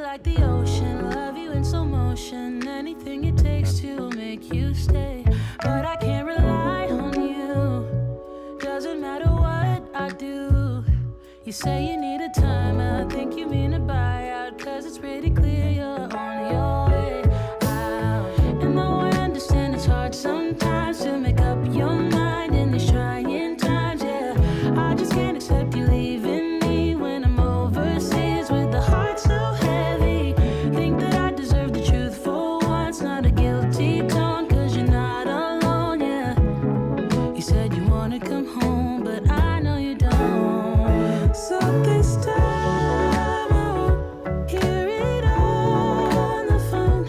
you like the ocean, love you in slow motion. Anything it takes to make you stay. But I can't rely on you. Doesn't matter what I do. You say you need a time, I think you mean a buyout. Cause it's pretty clear you're on your way out. And though I understand it's hard sometimes to make up your mind in these trying times, yeah, I just can't accept you leaving me when I'm overseas with the heart so heavy. Think that I deserve the truth for once, not a guilty tone, cause you're not alone, yeah. You said you wanna come home, but I know you don't. So this time I won't hear it on the phone.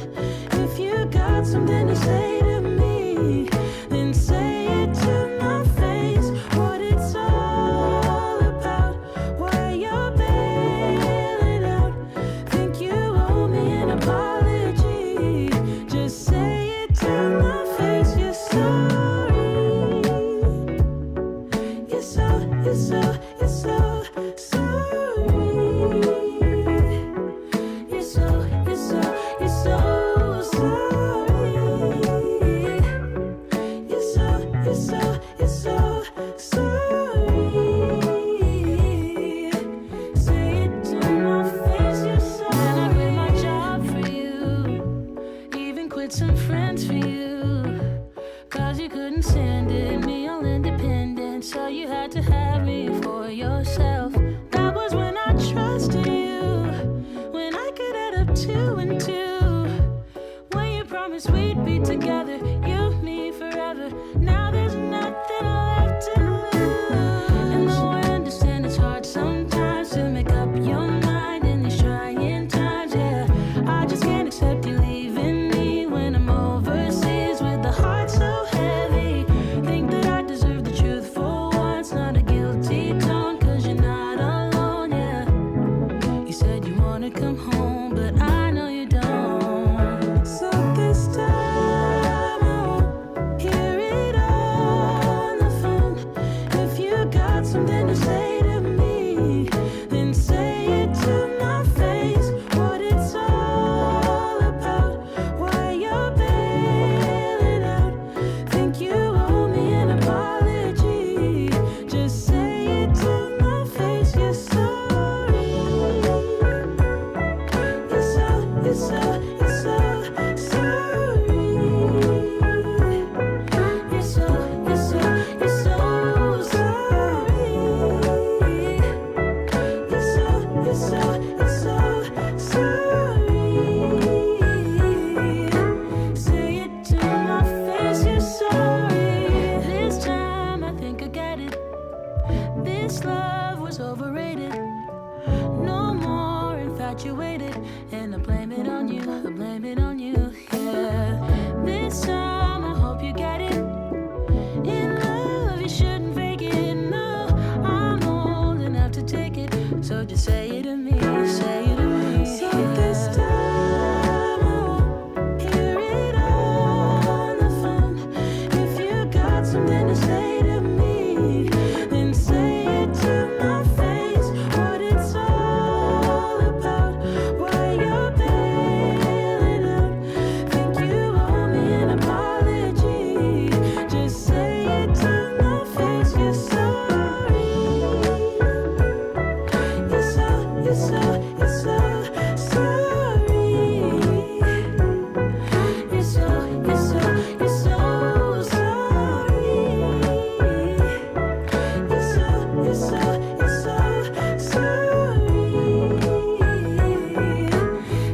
If you got something to say to me, then say it to my face. What it's all about, why you're bailing out. Think you owe me an apology. Just say it to my face. You're sorry. You're so sorry. You're so sorry. You're so sorry. Say it to my face, you're sorry. And I quit my job for you, even quit some friends for you. Cause you couldn't stand it, me all independent, so you had to have me for yourself. That was when I trusted you, when I could add up 2 and 2. When you promised we'd be together, you, me, forever. Now there's nothing left to lose. And though I understand it's hard sometimes to make up your mind in these trying times, yeah, I just can't accept you leaving me when I'm overseas with the heart so heavy. Think that I deserve the truth for once, not a guilty tone, cause you're not alone, yeah. You said you wanna come home, but I know you don't. So this time I won't hear it on the phone. If you got something to say to me, then say it to my face. What it's all about, why you're bailing out. Think you owe me an apology. Just say it to my face. You're sorry. You're so sorry. You're so sorry. You're so sorry. You're so sorry. Say it to my face, you're sorry. This time I think I get it. This love was overrated. No more infatuated. And I blame it on you, I blame it on you, yeah. This time I hope you get it. In love you shouldn't fake it, no. I'm old enough to take it. So just say it to me, say it to me. So this time I won't hear it on the phone. If you got something to say to me, then say it to my face. What it's all about, why you're bailing out. Think you owe me an apology. Just say it to my face. You're sorry. You're so sorry. You're so sorry. You're so sorry. You're so sorry.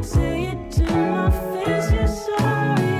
Say it to my face. You're sorry.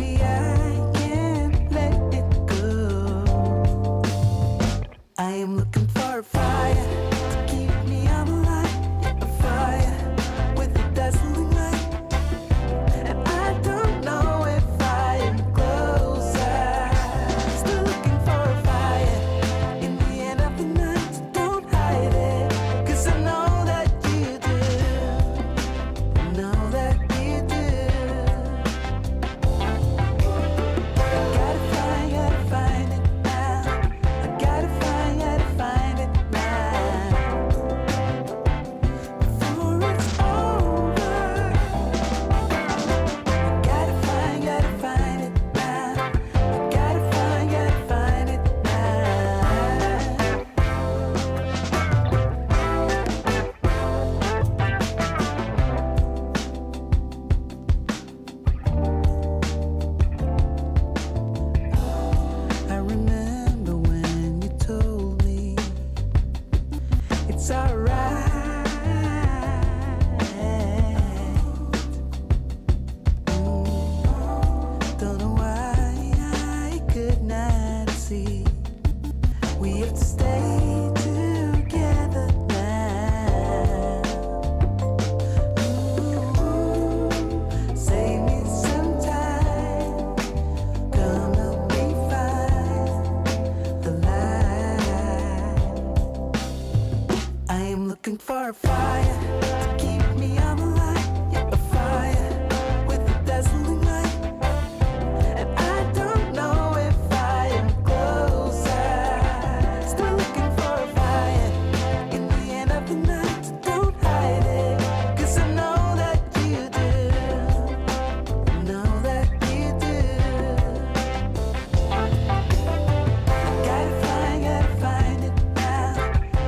Baby, I can't let it go. I am looking for a fire to keep me on the line. Yeah, a fire with a dazzling light. And I don't know if I am closer. Still looking for a fire in the end of the night. So don't hide it, 'cause I know that you do. I know that you do. I gotta find it now. I gotta find it now. Before it's over. I gotta find it now. I gotta find it now. I remember when you told me it's alright. Don't know why I could not see. We have to stay together now. Save me some time. Come help me find the light. I am looking for a fire to keep me on the line. Yeah, a fire with a dazzling light. And I don't know if I am closer. Still looking for a fire in the end of the night. So don't hide it, 'cause I know that you do. I know that you do. I gotta find it now.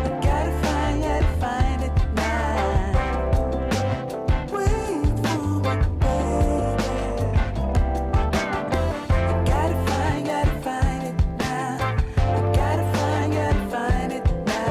I gotta find it now. Wait for me, baby. I gotta find it now. I gotta find it now.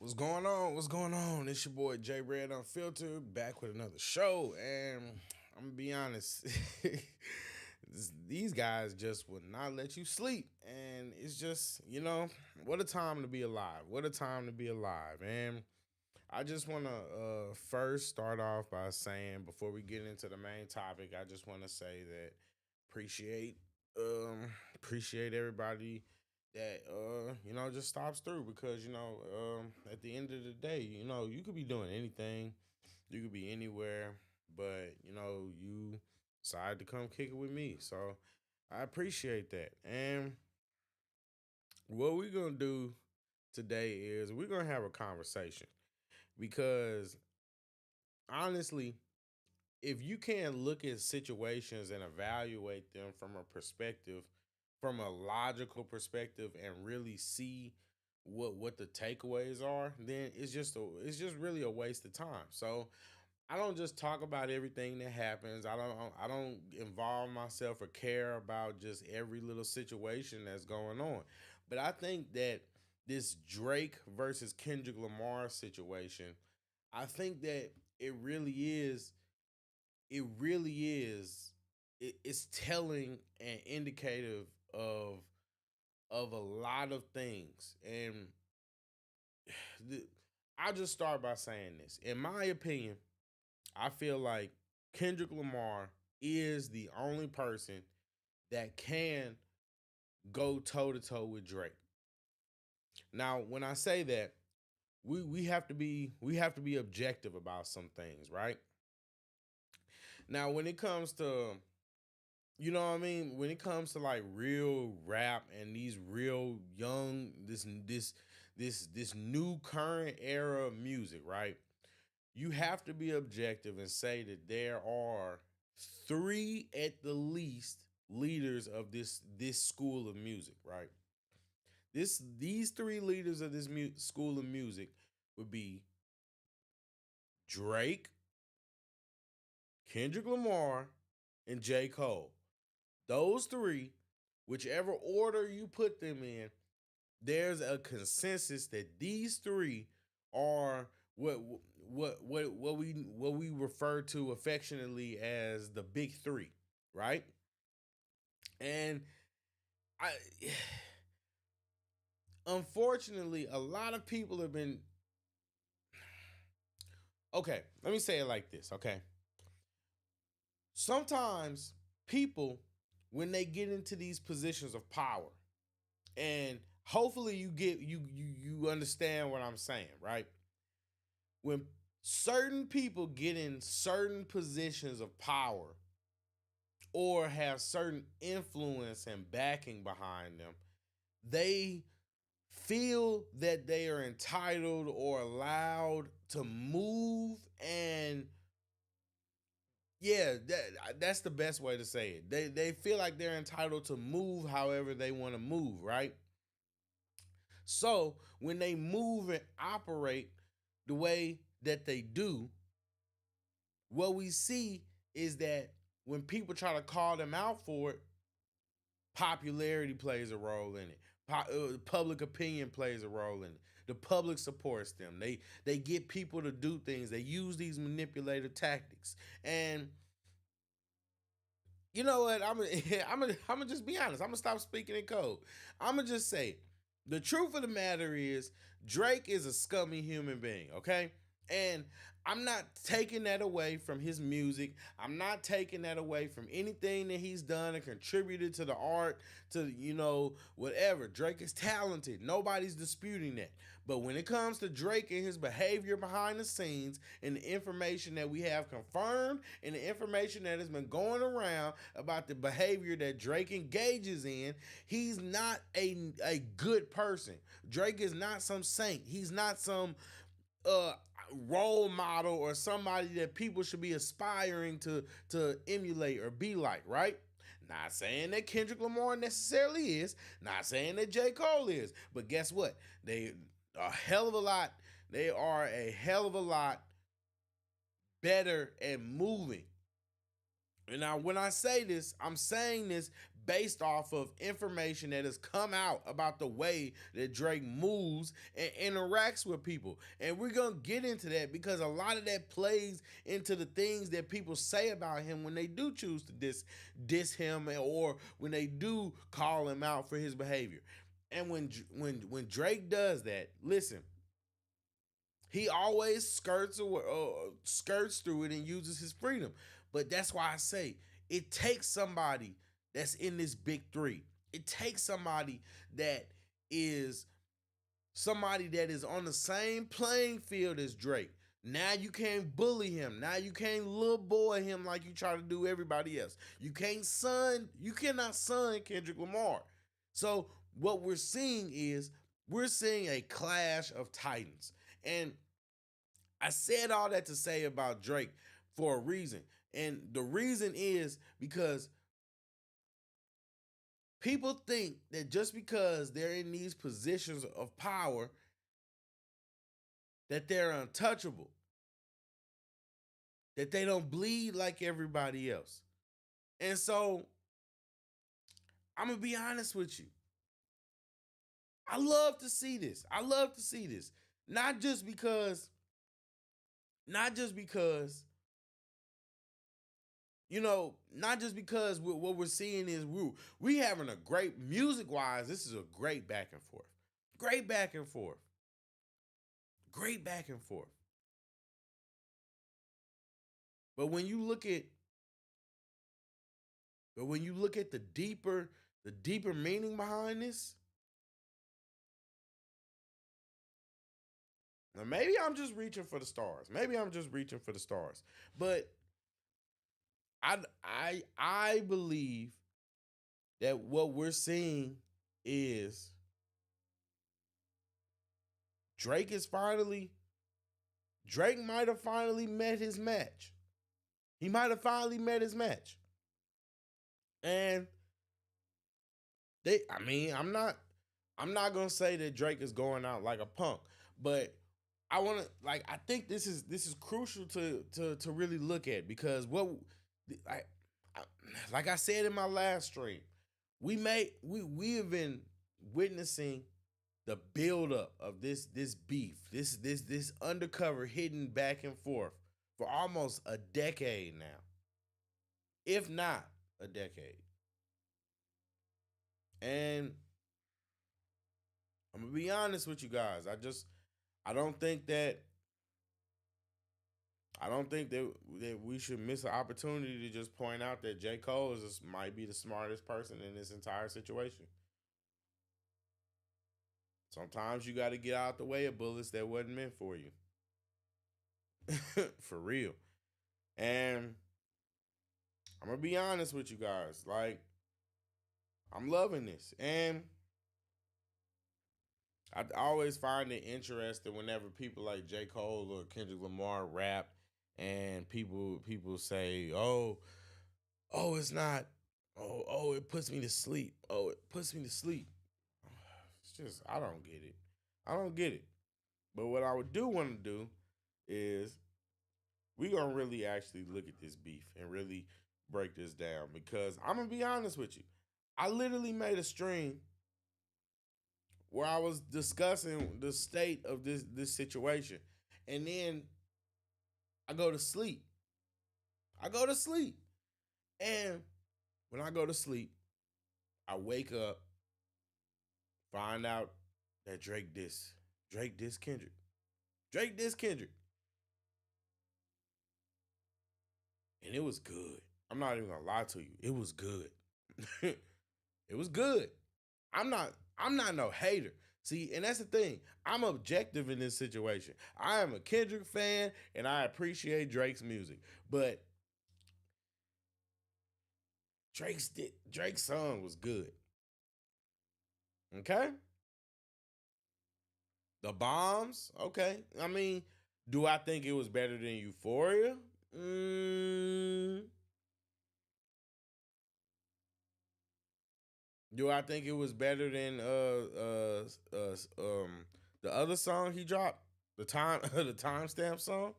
What's going on? What's going on? It's your boy J Red Unfiltered back with another show, and I'm gonna be honest, these guys just would not let you sleep, and it's just what a time to be alive. What a time to be alive, and I just want to first start off by saying before we get into the main topic, I just want to say that appreciate appreciate everybody that just stops through because at the end of the day, you could be doing anything, you could be anywhere, but you decide to come kick it with me. So I appreciate that. And what we're gonna do today is we're gonna have a conversation because honestly, if you can't look at situations and evaluate them from a perspective, from a logical perspective, and really see what the takeaways are, then it's just really a waste of time. So I don't just talk about everything that happens. I don't involve myself or care about just every little situation that's going on. But I think that this Drake versus Kendrick Lamar situation, I think that it really is it really is it's telling and indicative of a lot of things. And the, I'll just start by saying this. In my opinion, I feel like Kendrick Lamar is the only person that can go toe to toe with Drake. Now, when I say that, we have to be objective about some things, right? Now, when it comes to, you know what I mean, when it comes to like real rap and these real young this new current era of music, right? You have to be objective and say that there are three at the least leaders of this school of music, right? These three leaders of this school of music would be Drake, Kendrick Lamar, and J. Cole. Those three, whichever order you put them in, there's a consensus that these three are what we refer to affectionately as the big three, right? And I unfortunately a lot of people have been okay, let me say it like this, okay? Sometimes people when they get into these positions of power, and hopefully you understand what I'm saying, right? When certain people get in certain positions of power or have certain influence and backing behind them, they feel that they are entitled or allowed to move. And yeah, that's the best way to say it. They feel like they're entitled to move however they want to move, right? So when they move and operate the way that they do, what we see is that when people try to call them out for it, popularity plays a role in it. Public opinion plays a role in it. The public supports them. They get people to do things. They use these manipulative tactics. And you know what? I'm gonna just be honest. I'm gonna stop speaking in code. I'm gonna just say the truth of the matter is Drake is a scummy human being. Okay, and I'm not taking that away from his music. I'm not taking that away from anything that he's done and contributed to the art, to, whatever. Drake is talented. Nobody's disputing that. But when it comes to Drake and his behavior behind the scenes and the information that we have confirmed and the information that has been going around about the behavior that Drake engages in, he's not a good person. Drake is not some saint. He's not some uh role model or somebody that people should be aspiring to emulate or be like, right? Not saying that Kendrick Lamar necessarily is, not saying that J. Cole is, but guess what? They are a hell of a lot better at moving. And now, when I say this, I'm saying this based off of information that has come out about the way that Drake moves and interacts with people. And we're going to get into that because a lot of that plays into the things that people say about him when they do choose to diss him, or when they do call him out for his behavior. And when Drake does that, listen, he always skirts through it and uses his freedom. But that's why I say it takes somebody that's in this big three. It takes is somebody that is on the same playing field as Drake. Now you can't bully him. Now you can't little boy him like you try to do everybody else. You cannot son Kendrick Lamar. So what we're seeing is a clash of titans. And I said all that to say about Drake for a reason. And the reason is because People think that just because they're in these positions of power, that they're untouchable, that they don't bleed like everybody else. And so I'm gonna be honest with you. I love to see this. I love to see this. Not just because, not just because, not just because what we're seeing is we having a great music wise. This is a great back and forth. Great back and forth. Great back and forth. But when you look at the deeper meaning behind this, now maybe I'm just reaching for the stars. Maybe I'm just reaching for the stars. But I believe that what we're seeing is Drake might have finally met his match. He might have finally met his match. And I'm not gonna say that Drake is going out like a punk, but I think this is crucial to really look at, because like I said in my last stream, we have been witnessing the buildup of this beef, this undercover hidden back and forth for almost a decade now, if not a decade. And I'm gonna be honest with you guys. I don't think that we should miss an opportunity to just point out that J. Cole might be the smartest person in this entire situation. Sometimes you got to get out the way of bullets that wasn't meant for you. For real. And I'm going to be honest with you guys. Like, I'm loving this. And I always find it interesting whenever people like J. Cole or Kendrick Lamar rap, and people say, it's not, it puts me to sleep. Oh, it puts me to sleep. It's just, I don't get it. I don't get it. But what I do want to do is we're going to really actually look at this beef and really break this down, because I'm going to be honest with you. I literally made a stream where I was discussing the state of this situation. And then I go to sleep. And when I go to sleep, I wake up, find out that Drake dissed Kendrick. And it was good. I'm not even gonna lie to you. It was good. It was good. I'm not no hater. See, and that's the thing. I'm objective in this situation. I am a Kendrick fan, and I appreciate Drake's music. But Drake's song was good. Okay? The Bombs, okay. I mean, do I think it was better than Euphoria? Do I think it was better than the other song he dropped? The timestamp song?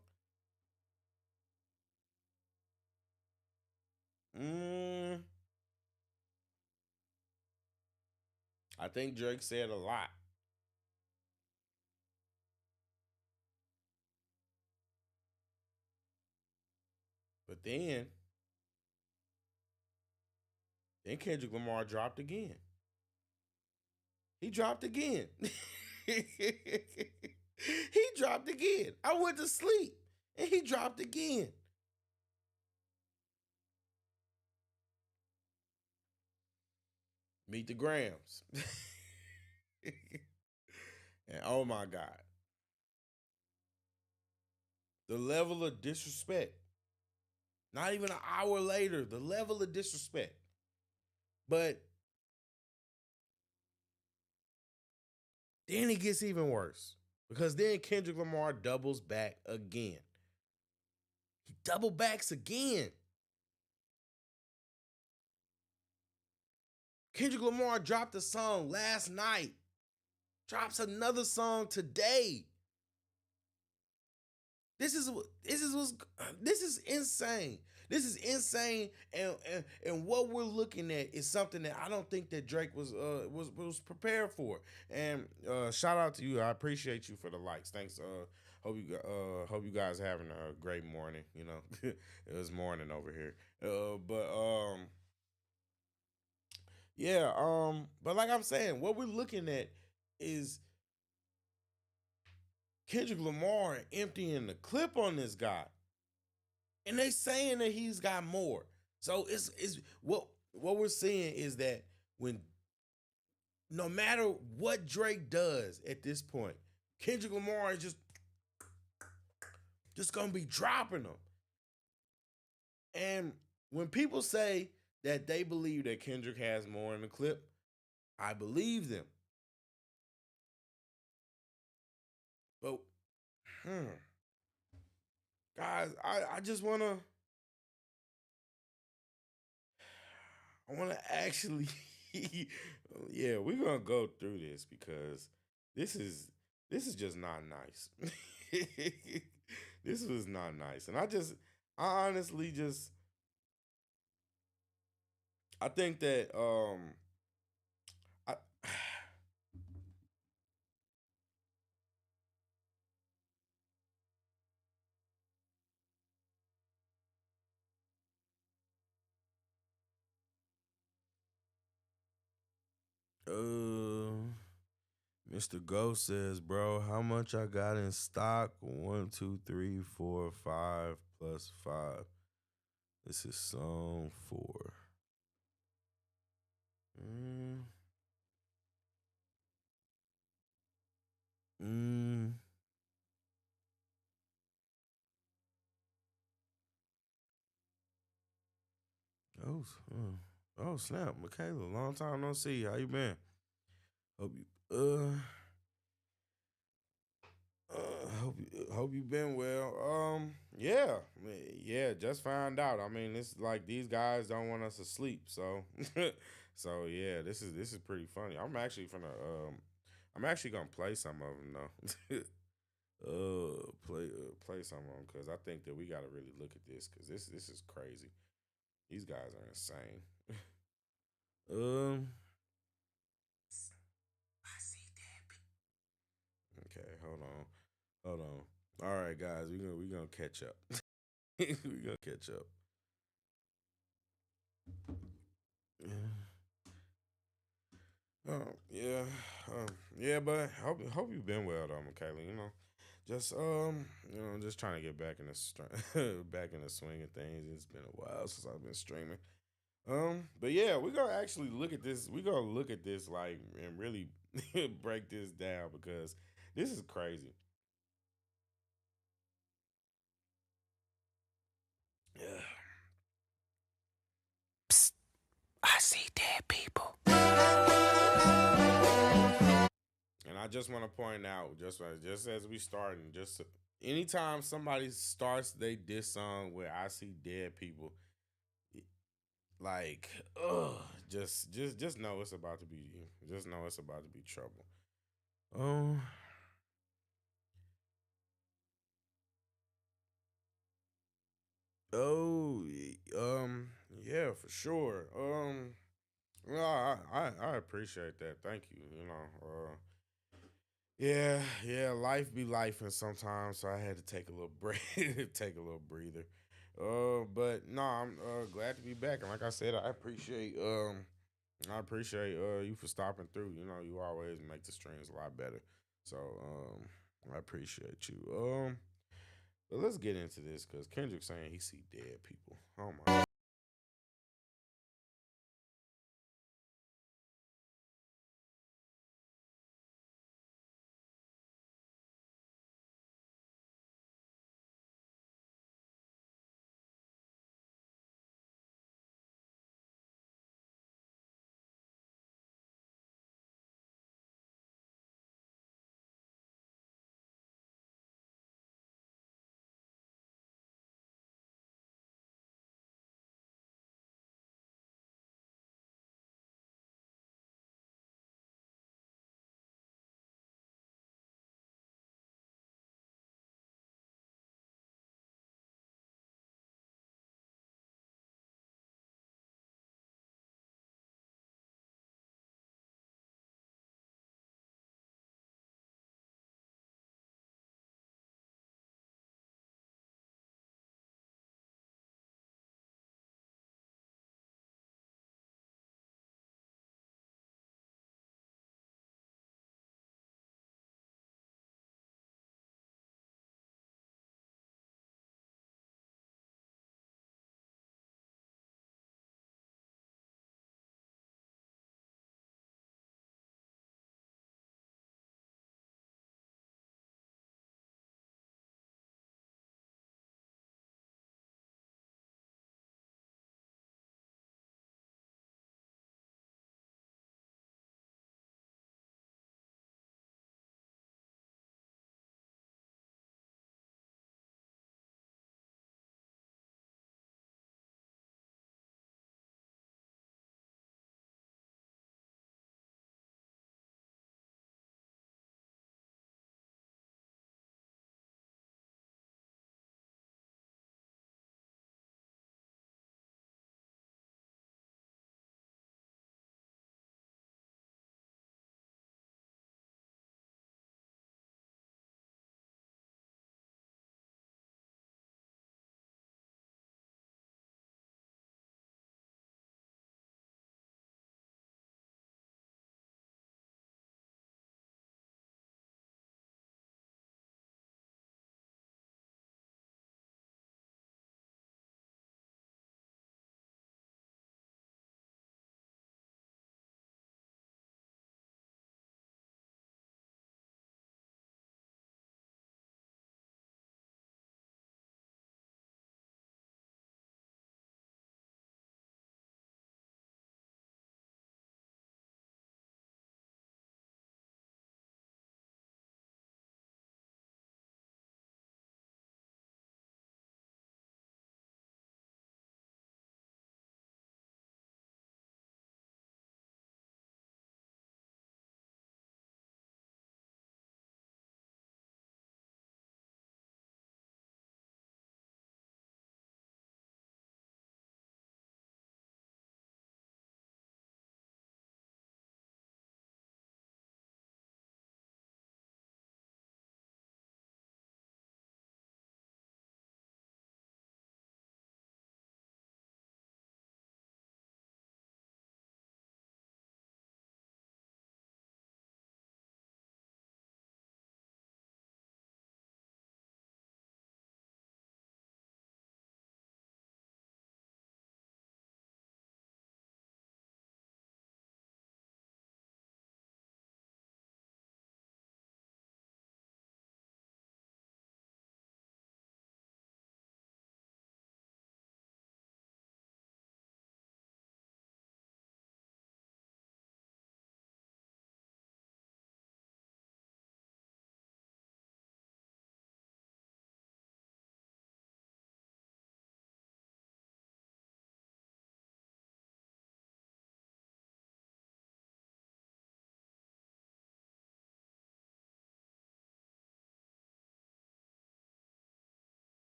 I think Drake said a lot. But then Kendrick Lamar dropped again. He dropped again. He dropped again. I went to sleep and he dropped again. Meet the Grams. And oh my God. The level of disrespect. Not even an hour later, the level of disrespect. But then it gets even worse, because then Kendrick Lamar doubles back again. He double backs again. Kendrick Lamar dropped a song last night. Drops another song today. This is insane. This is insane, and what we're looking at is something that I don't think that Drake was prepared for. And shout out to you. I appreciate you for the likes. Thanks. Hope you guys having a great morning. You know, it was morning over here. But yeah. But like I'm saying, what we're looking at is Kendrick Lamar emptying the clip on this guy, and they saying that he's got more. So it's what we're seeing is that when no matter what Drake does at this point, Kendrick Lamar is just gonna be dropping them. And when people say that they believe that Kendrick has more in the clip, I believe them. But guys, I just wanna actually yeah, we're gonna go through this because this is this is just not nice. This was not nice. And I honestly just I think that I uh Mr. Ghost says, bro, how much I got in stock? 1, 2, 3, 4, 5 plus 5. This is song 4. Mm, mm. Oh, oh, snap, Michaela, long time no see. How you been? Hope you hope you been well. Yeah, yeah. Just found out. I mean, it's like these guys don't want us to sleep. So, so yeah, this is pretty funny. I'm actually gonna play some of them though. Play some of them because I think that we got to really look at this because this is crazy. These guys are insane. um. Okay, hold on. All right, guys, we gonna catch up. We gonna catch up. Yeah. Yeah, yeah, but hope you've been well though, Michaela. Just just trying to get back in the back in the swing of things. It's been a while since I've been streaming. But yeah, we're gonna actually look at this. We're gonna look at this like and really break this down because this is crazy. Yeah. Psst, I see dead people. And I just want to point out, just as we starting, just anytime somebody starts they diss song where I see dead people, like, ugh, just know it's about to be, just know it's about to be trouble. Um, oh, yeah, for sure. Well, I appreciate that. Thank you. Yeah, yeah, life be life, and sometimes so I had to take a little break, take a little breather. But no, I'm glad to be back, and like I said, I appreciate you for stopping through. You always make the streams a lot better. So I appreciate you. But let's get into this because Kendrick saying he see dead people. Oh my.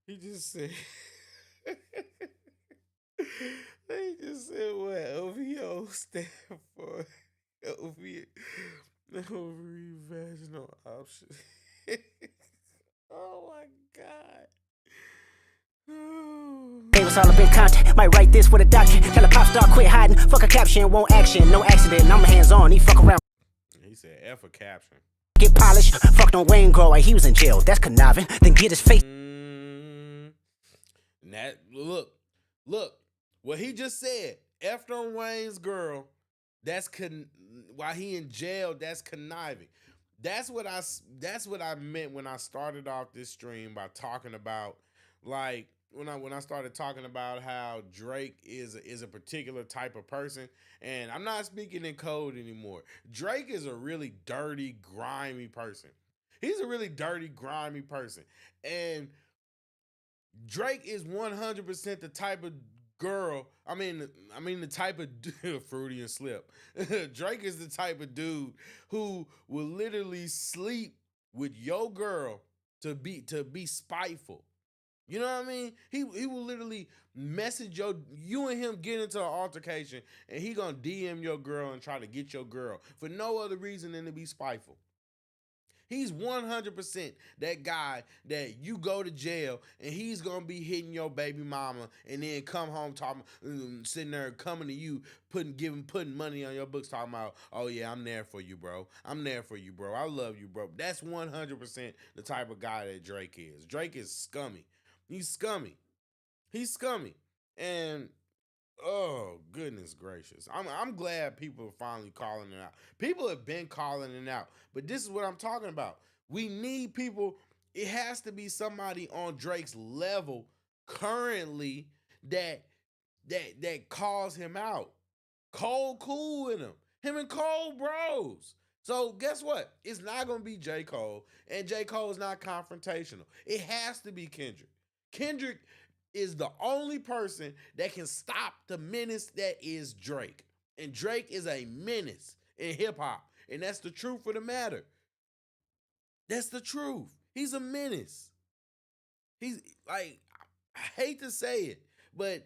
He just said. They just said what OVO stand for. Ovary, ovary vaginal option. Oh my god. It was all up in content. Might write this with a doctor. Tell a pop star quit hiding. Fuck a caption, won't action. No accident. I'm hands on. He fuck around. He said F a caption. Get polished. Fucked on Wayne Grow. He was in jail. That's conniving. Then get his face. That look. What he just said. F on Wayne's girl. While he in jail. That's conniving. That's what I meant when I started off this stream by talking about like when I started talking about how Drake is a particular type of person, and I'm not speaking in code anymore. Drake is a really dirty, grimy person. He's a really dirty, grimy person, and Drake is 100% the type of girl. I mean the type of fruity and slip. Drake is the type of dude who will literally sleep with your girl to be spiteful. You know what I mean? He will literally message you and him get into an altercation, and he gonna DM your girl and try to get your girl for no other reason than to be spiteful. He's 100% that guy that you go to jail and he's gonna be hitting your baby mama and then come home talking, sitting there coming to you, putting money on your books, talking about, oh yeah, I'm there for you, bro. I'm there for you, bro. I love you, bro. That's 100% the type of guy that Drake is. Drake is scummy. He's scummy. And oh goodness gracious, I'm glad people are finally calling it out. People have been calling it out, but this is what I'm talking about. We need people. It has to be somebody on Drake's level currently that calls him out. Cole cool with him and Cole bros. So guess what? It's not gonna be J. Cole, and J. Cole is not confrontational. It has to be Kendrick. Kendrick is the only person that can stop the menace that is Drake. And Drake is a menace in hip hop. And that's the truth of the matter. That's the truth. He's a menace. He's like, I hate to say it, but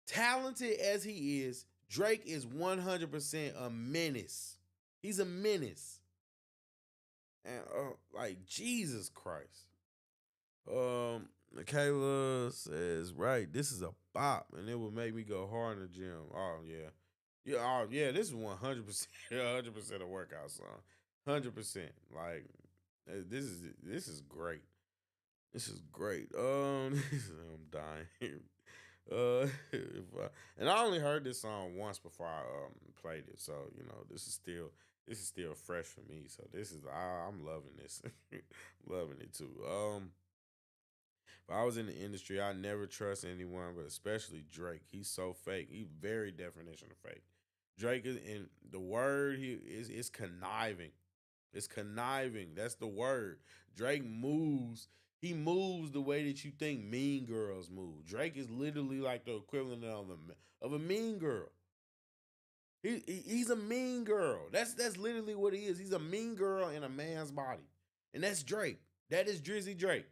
talented as he is, Drake is 100% a menace. He's a menace. And like, Jesus Christ. Michaela says, right, this is a bop, and it will make me go hard in the gym. Oh, yeah. Yeah, this is 100%, 100% a workout song. 100%. Like, this is great. This is great. I'm dying. And I only heard this song once before I played it, so this is still fresh for me. So I'm loving this, loving it too. If I was in the industry, I never trust anyone, but especially Drake. He's so fake. He's very definition of fake. Drake is in the word he is conniving. It's conniving. That's the word. Drake moves. He moves the way that you think mean girls move. Drake is literally like the equivalent of a mean girl. He's a mean girl. That's literally what he is. He's a mean girl in a man's body. And that's Drake. That is Drizzy Drake.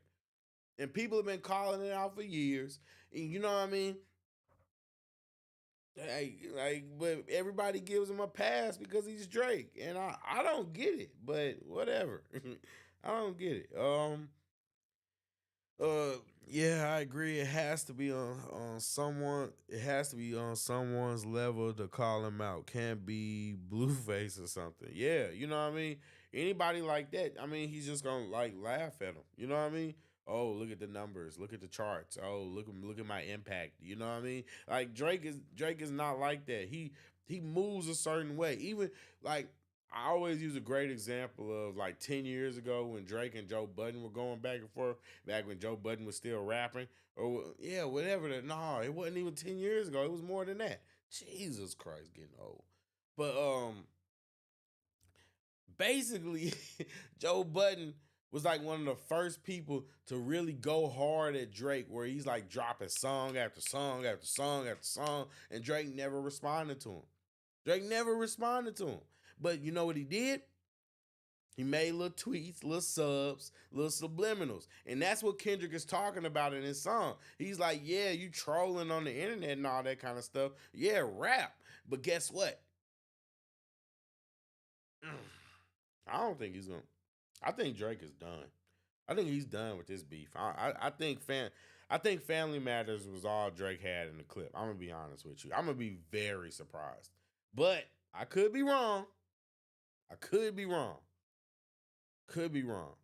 And people have been calling it out for years. And you know what I mean? But everybody gives him a pass because he's Drake. And I don't get it, but whatever. I don't get it. Yeah, I agree. It has to be on someone. It has to be on someone's level to call him out. Can't be Blueface or something. Yeah, you know what I mean. Anybody like that, I mean, he's just gonna like laugh at him. You know what I mean? Oh, look at the numbers. Look at the charts. Oh, look at my impact. You know what I mean? Like Drake is not like that. He moves a certain way. Even like I always use a great example of like 10 years ago when Drake and Joe Budden were going back and forth, back when Joe Budden was still rapping. Or yeah, whatever. No, it wasn't even 10 years ago. It was more than that. Jesus Christ, getting old. But basically Joe Budden was like one of the first people to really go hard at Drake, where he's like dropping song after song after song after song, and Drake never responded to him. But you know what he did? He made little tweets, little subs, little subliminals. And that's what Kendrick is talking about in his song. He's like, yeah, you trolling on the internet and all that kind of stuff. Yeah, rap. But guess what? I don't think he's going to. I think Drake is done. I think he's done with this beef. I think Family Matters was all Drake had in the clip. I'm gonna be honest with you. I'm gonna be very surprised. But I could be wrong. I could be wrong. Could be wrong.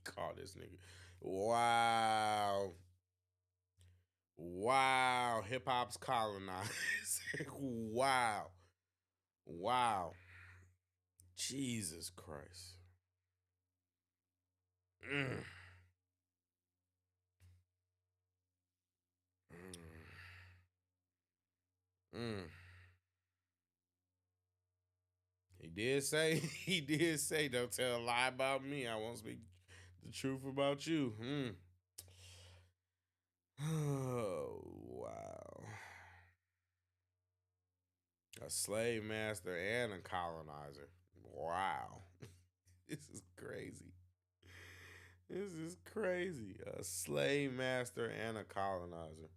Call this nigga. Wow. Wow. Hip hop's colonized. Wow. Wow. Jesus Christ. Mm. Mm. Mm. He did say, he did say, don't tell a lie about me. I won't speak the truth about you. Oh, wow. slave master and a colonizer. Wow. This is crazy. This is crazy. A slave master and a colonizer.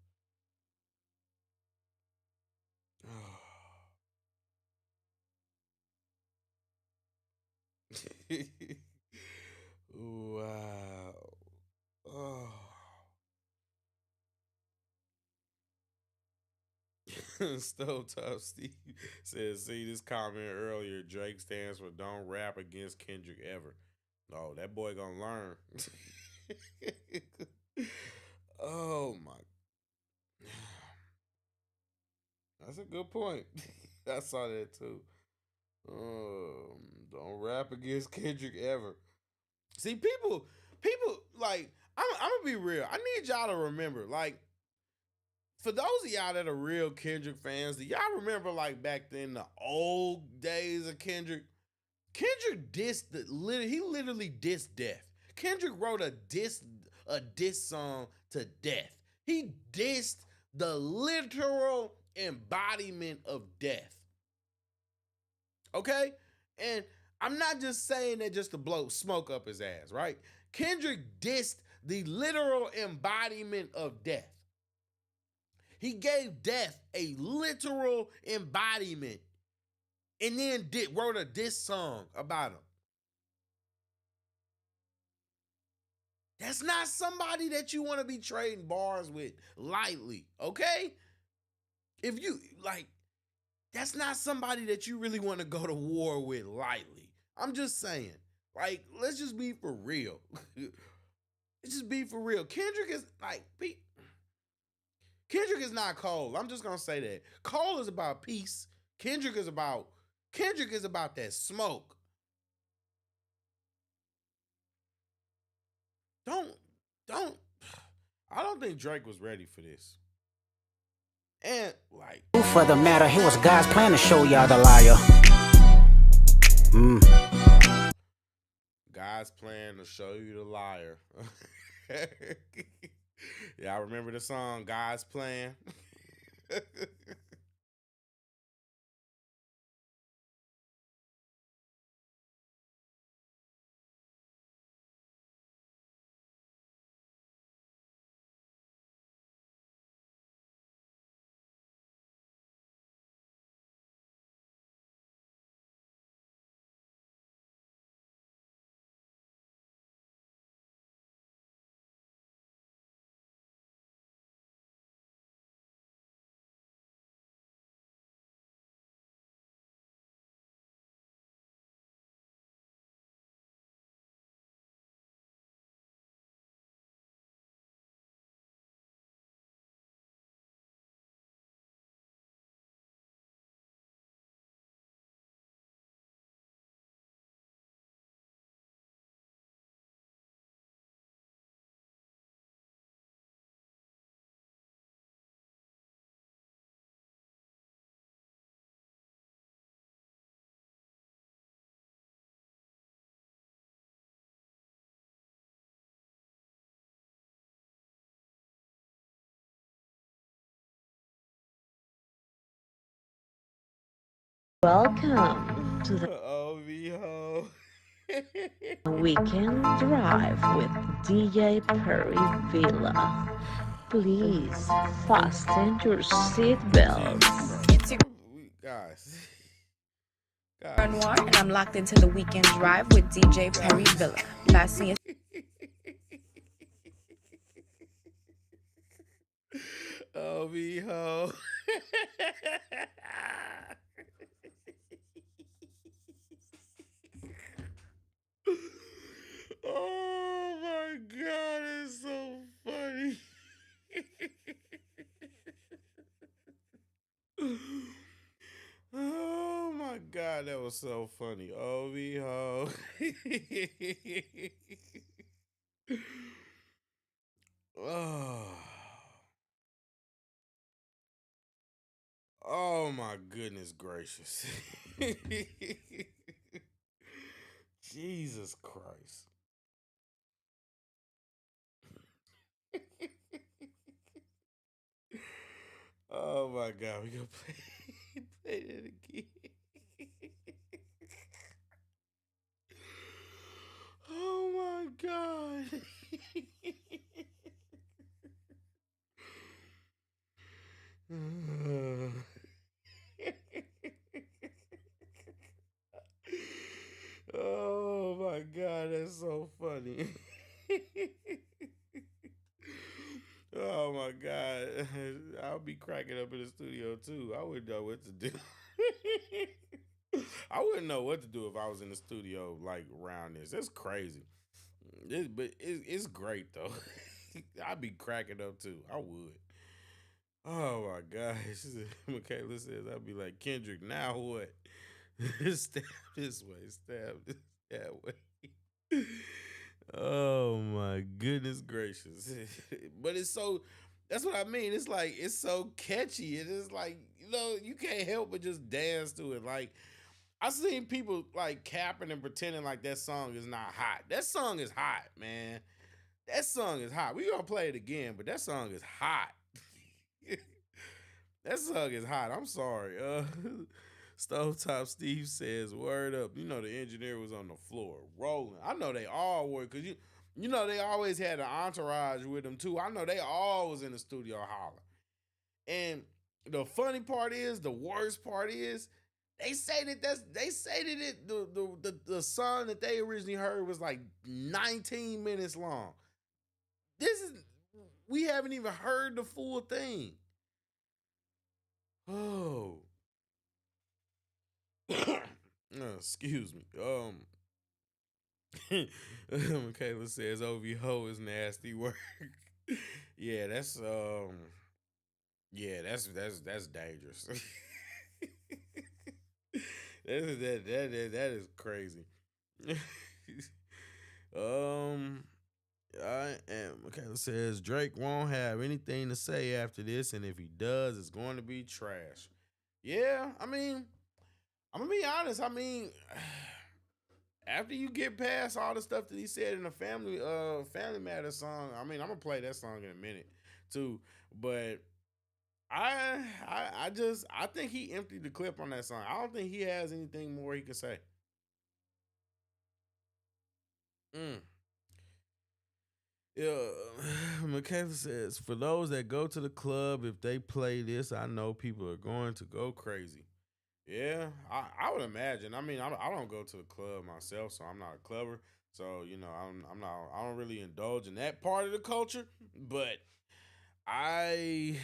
Wow. Oh. Stovetop Steve says, see this comment earlier. Drake stands for don't rap against Kendrick ever. No, that boy gonna learn. Oh my. That's a good point. I saw that too. Don't rap against Kendrick ever. See, people like I'm gonna be real. I need y'all to remember, like, for those of y'all that are real Kendrick fans, do y'all remember like back then the old days of Kendrick? Kendrick dissed he literally dissed death. Kendrick wrote a diss song to death. He dissed the literal embodiment of death. Okay? And I'm not just saying that just to blow smoke up his ass, right? Kendrick dissed the literal embodiment of death. He gave death a literal embodiment and then wrote a diss song about him. That's not somebody that you want to be trading bars with lightly, okay? If you, like, that's not somebody that you really want to go to war with lightly. I'm just saying. Like, let's just be for real. Let's just be for real. Kendrick is, like, Kendrick is not Cole. I'm just going to say that. Cole is about peace. Kendrick is about that smoke. I don't think Drake was ready for this. And like, For the matter, it was God's plan to show y'all the liar. God's plan to show you the liar. Yeah, I remember the song God's Plan. Welcome to the OVO. weekend drive with DJ Perry Villa. Please fasten your seatbelts. Guys. Noir, and I'm locked into the weekend drive with DJ Perry Villa. Passing it. OVO. Oh my God, it's so funny. Oh my God, that was so funny. OVO. Oh. Oh my goodness gracious. Jesus Christ. Oh my God, we gonna play. Say that again. Oh my God. Oh my God, that's so funny. Oh my God. I'll be cracking up in the studio too. I wouldn't know what to do. I wouldn't know what to do if I was in the studio like around this. That's crazy. It's great though. I'd be cracking up too. I would. Oh my gosh. Michaela says I'd be like, Kendrick, now what? Stab this way, stab this that way. Oh my goodness gracious. But it's so that's what I mean. It's like it's so catchy. It is like, you can't help but just dance to it. Like I seen people like capping and pretending like that song is not hot. That song is hot, man. That song is hot. We gonna play it again, but that song is hot. That song is hot. I'm sorry. Stovetop Steve says, "Word up." You know the engineer was on the floor rolling. I know they all were, cause you know they always had an entourage with them too. I know they all was in the studio hollering. And the funny part is, the worst part is, they say that the song that they originally heard was like 19 minutes long. We haven't even heard the full thing. Oh. Excuse me. Michaela says OVO is nasty work. Yeah, that's dangerous. That is crazy. I am. Michaela says Drake won't have anything to say after this, and if he does, it's going to be trash. Yeah, I mean, I'm gonna be honest. I mean, after you get past all the stuff that he said in the Family Matters song, I mean, I'm gonna play that song in a minute too. But I think he emptied the clip on that song. I don't think he has anything more he can say. Mm. Yeah, Michaela says, for those that go to the club, if they play this, I know people are going to go crazy. Yeah, I would imagine. I mean, I don't go to the club myself, so I'm not a clubber. So I'm not. I don't really indulge in that part of the culture. But I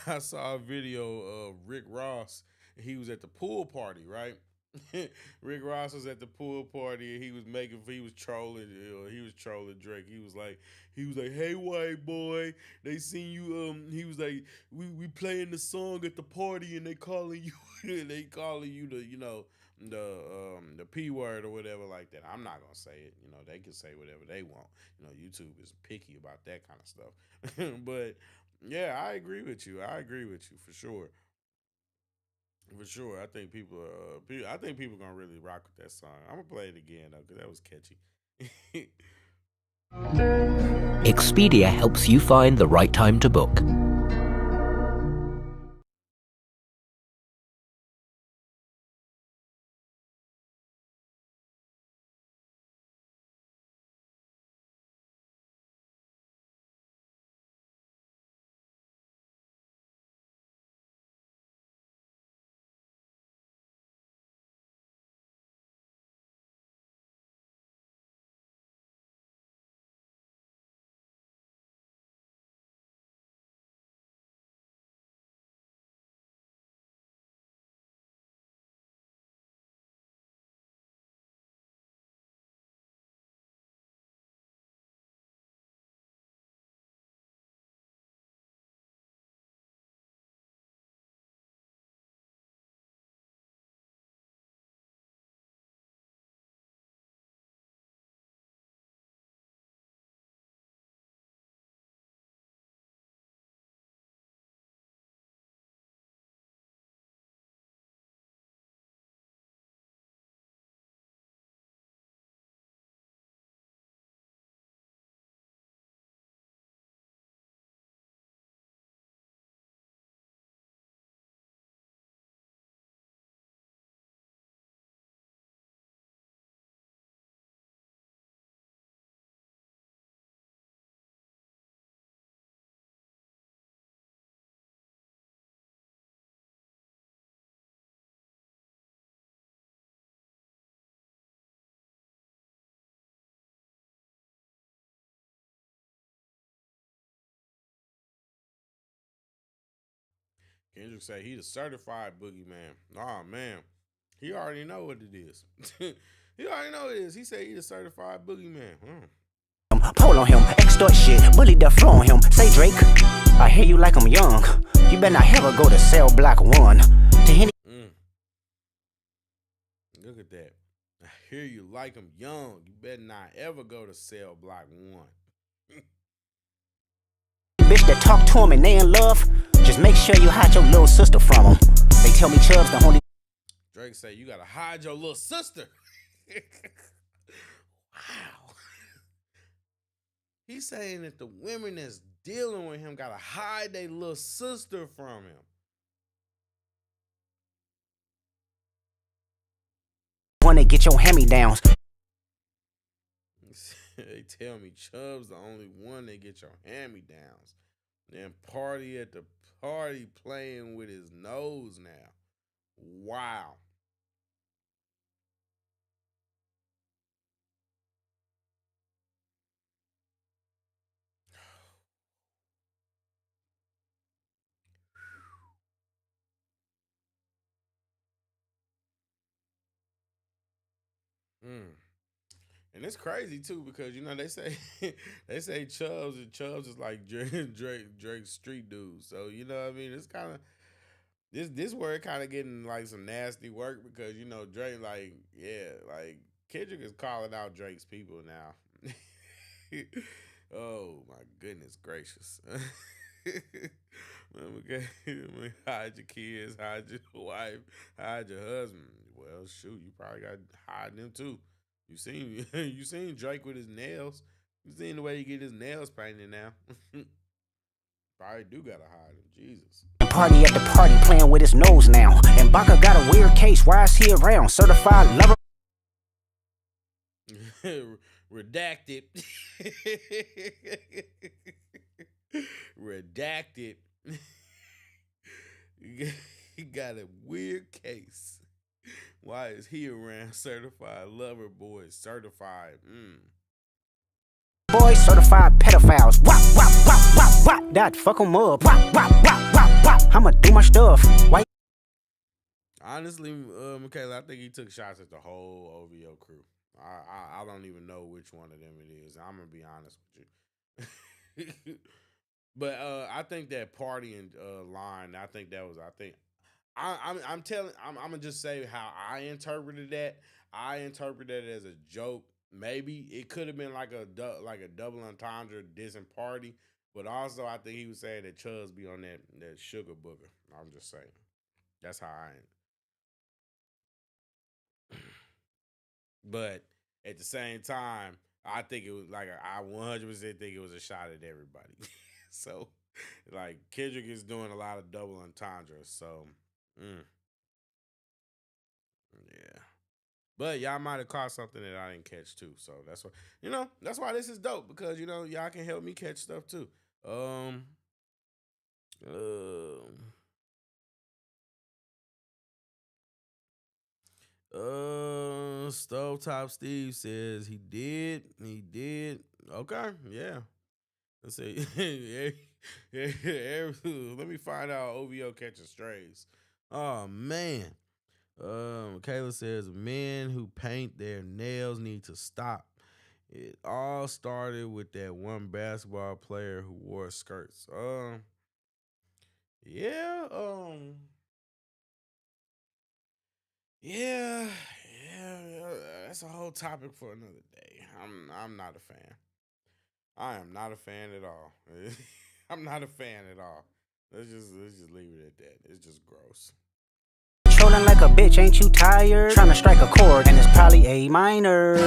I saw a video of Rick Ross. He was at the pool party, right? Rick Ross was at the pool party and he was trolling, he was trolling Drake. He was like, hey white boy, they seen you. He was like, we playing the song at the party and they calling you, the P word or whatever like that. I'm not gonna say it. They can say whatever they want. YouTube is picky about that kind of stuff. But yeah, I agree with you. For sure. For sure, I think people gonna really rock with that song. I'm gonna play it again though, because that was catchy. Expedia helps you find the right time to book. Kendrick say he the certified boogeyman. Oh man, he already know what it is. He already know what it is. He said he the certified boogeyman. Pull on him, extort shit, bully the flow on him. Say Drake, I hear you like I'm young. You better not ever go to cell block 1. To any Look at that. I hear you like I'm young. You better not ever go to cell block 1. bitch that talk to him and they in love, just make sure you hide your little sister from him. They tell me Chubb's the only. Drake say you gotta hide your little sister. Wow. He's saying that the women that's dealing with him gotta hide their little sister from him. One that get your hand-me-downs. They tell me Chubb's the only one that get your hand-me-downs. Then party at the party playing with his nose now. Wow. And it's crazy too because they say they say Chubbs is like Drake's street dude. So what I mean, it's kind of this word kind of getting like some nasty work because Drake like Kendrick is calling out Drake's people now. Oh my goodness gracious. Okay, hide your kids, hide your wife, hide your husband. Well, shoot, you probably got to hide them too. You seen Drake with his nails. You seen the way he get his nails painted now. Probably do gotta hide him. Jesus. Party at the party playing with his nose now. And Baca got a weird case. Why is he around? Certified lover. Redacted. Redacted. He got a weird case. Why is he around? Certified lover boy. Certified. Boys, certified pedophiles. Wop, wop, wop, wop, wop. That fuck 'em up. Wop, wop, wop, wop, wop. I'ma do my stuff. Why? Honestly, Michaela, I think he took shots at the whole OVO crew. I don't even know which one of them it is. I'm gonna be honest with you. But I think that partying line. I'm gonna just say how I interpreted that. I interpreted it as a joke. Maybe it could have been like a double entendre dissing party, but also I think he was saying that Chubbs be on that sugar booger. I'm just saying. That's how I am. But at the same time, I think it was like I 100% think it was a shot at everybody. So, like Kendrick is doing a lot of double entendres. So, yeah. But y'all might have caught something that I didn't catch too. So that's why that's why this is dope because y'all can help me catch stuff too. Stovetop Steve says he did. Okay, yeah. Let's see. Let me find out OVO catching strays. Oh man. Kayla says men who paint their nails need to stop. It all started with that one basketball player who wore skirts. Yeah, yeah, that's a whole topic for another day. I'm not a fan. I am not a fan at all. I'm not a fan at all. Let's just leave it at that. It's just gross. Trolling like a bitch, ain't you tired? Trying to strike a chord, and it's probably A minor.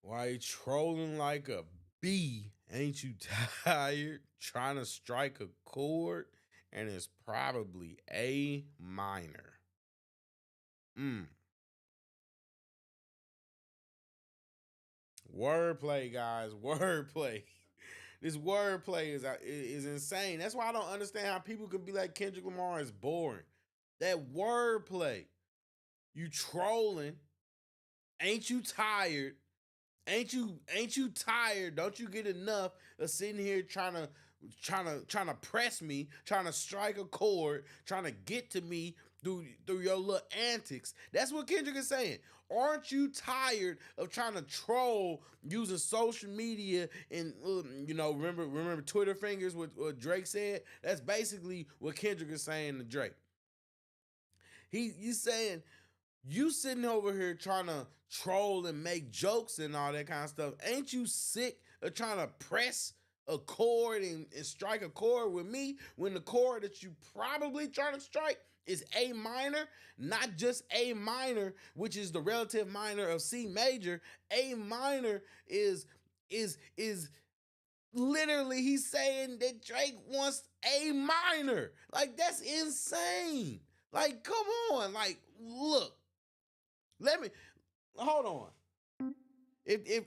Why you trolling like a bee? Ain't you tired? Trying to strike a chord, and it's probably A minor. Wordplay, guys. Wordplay. This wordplay is insane. That's why I don't understand how people can be like Kendrick Lamar is boring. That wordplay, you trolling. Ain't you tired? Ain't you tired? Don't you get enough of sitting here trying to press me, trying to strike a chord, trying to get to me through your little antics? That's what Kendrick is saying. Aren't you tired of trying to troll using social media and remember Twitter fingers? What Drake said. That's basically what Kendrick is saying to Drake. He's saying, you sitting over here trying to troll and make jokes and all that kind of stuff. Ain't you sick of trying to press a chord and strike a chord with me when the chord that you probably trying to strike is A minor, not just A minor, which is the relative minor of C major. A minor is literally, he's saying that Drake wants A minor. Like, that's insane. Like, come on. Like, look. Let me hold on. If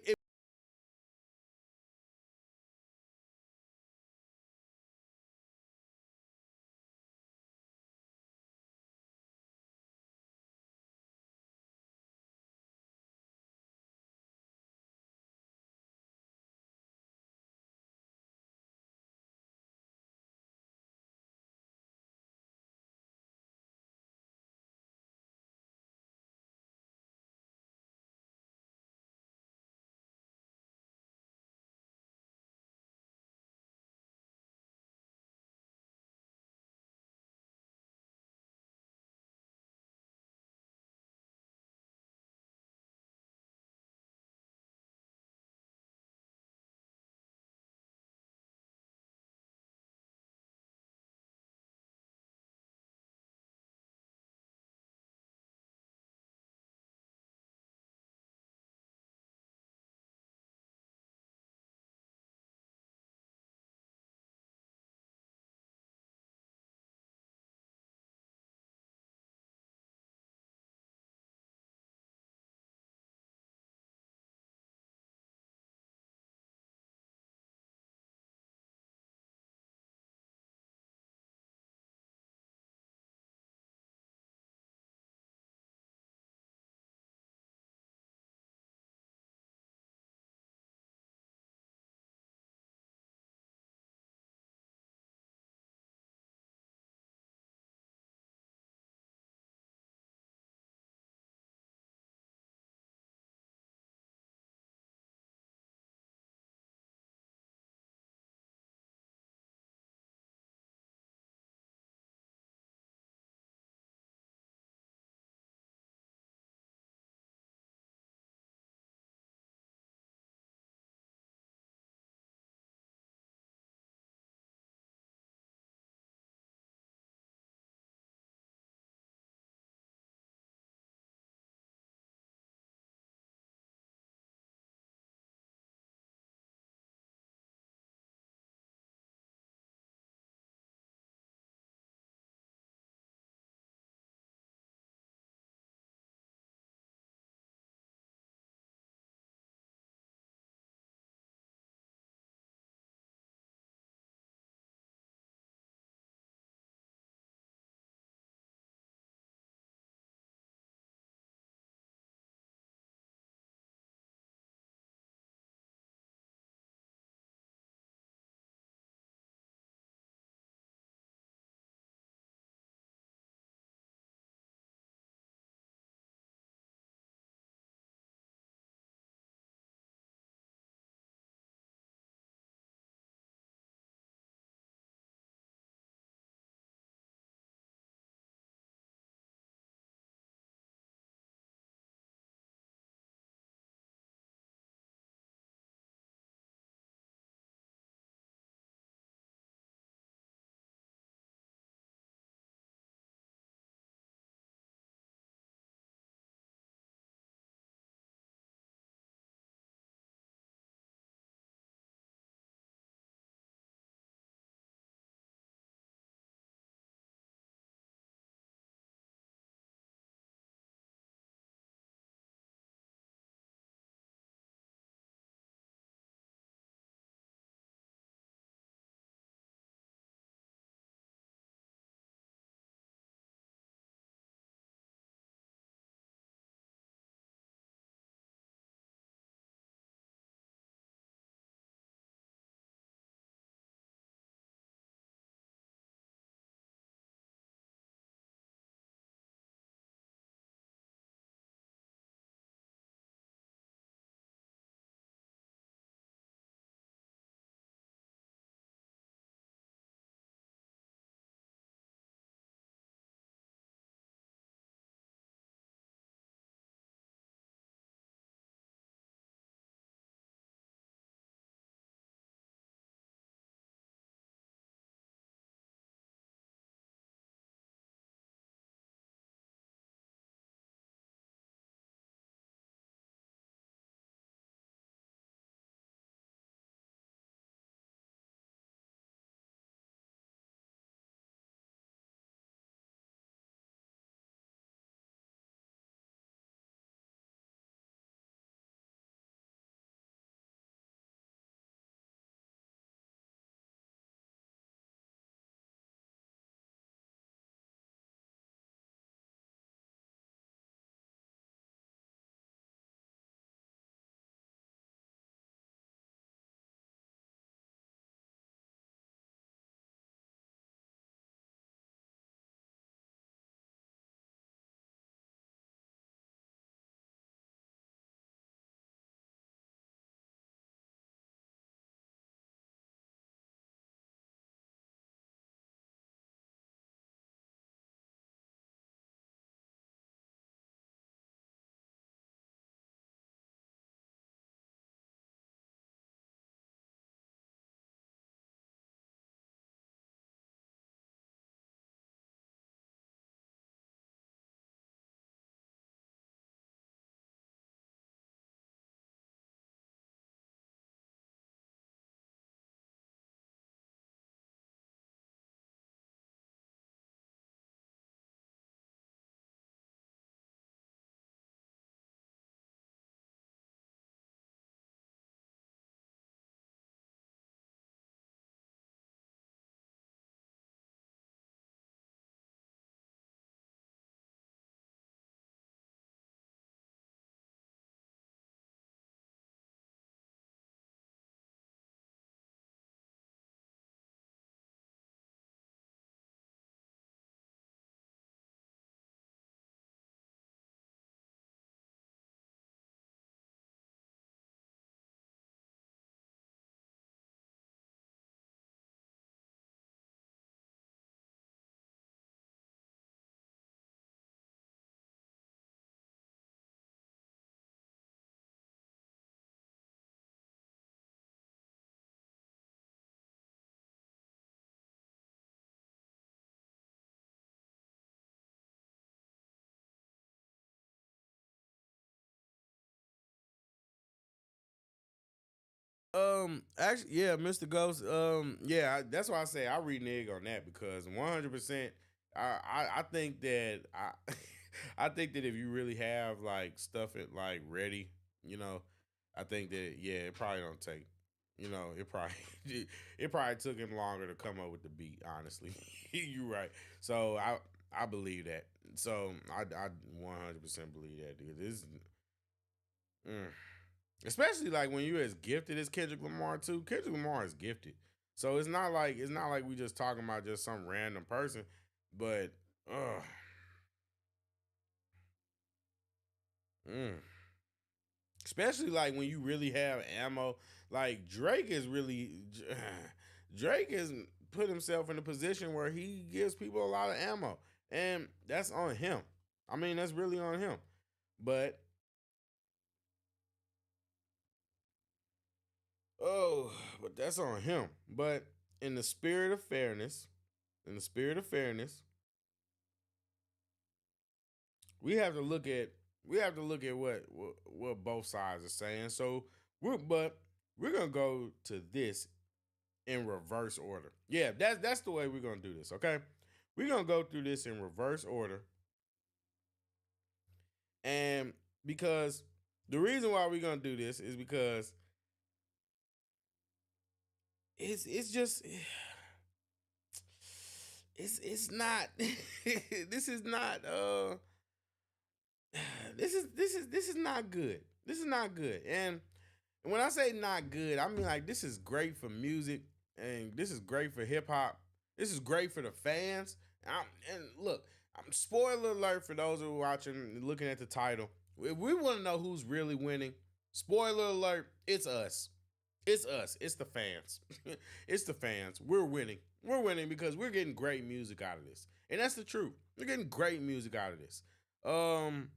actually, yeah, Mr. Ghost. Yeah, that's why I say I renege on that because 100%. I think that I think that if you really have like stuff it like ready, you know, I think that yeah, it probably don't take. It probably it probably took him longer to come up with the beat. Honestly, you're right. So I believe that. So I 100% believe that, dude. Mm. Especially like when you're as gifted as Kendrick Lamar too. Kendrick Lamar is gifted, so it's not like we just talking about just some random person, but uh, mm. Especially like when you really have ammo. Like Drake is really Drake has put himself in a position where he gives people a lot of ammo, and that's on him. I mean, that's really on him. But oh, but that's on him. But in the spirit of fairness, in the spirit of fairness, we have to look at what both sides are saying. So we're gonna go to this in reverse order. Yeah, that's the way we're gonna do this. Okay, we're gonna go through this in reverse order, and because the reason why we're gonna do this is because it's just it's not this is not this is not good. This is not good. And when I say not good, I mean like this is great for music and this is great for hip hop. This is great for the fans. And look, I'm spoiler alert for those who are watching and looking at the title. If we want to know who's really winning, spoiler alert, it's us. It's us. It's the fans. It's the fans. We're winning. We're winning because we're getting great music out of this. And that's the truth. We're getting great music out of this. Um,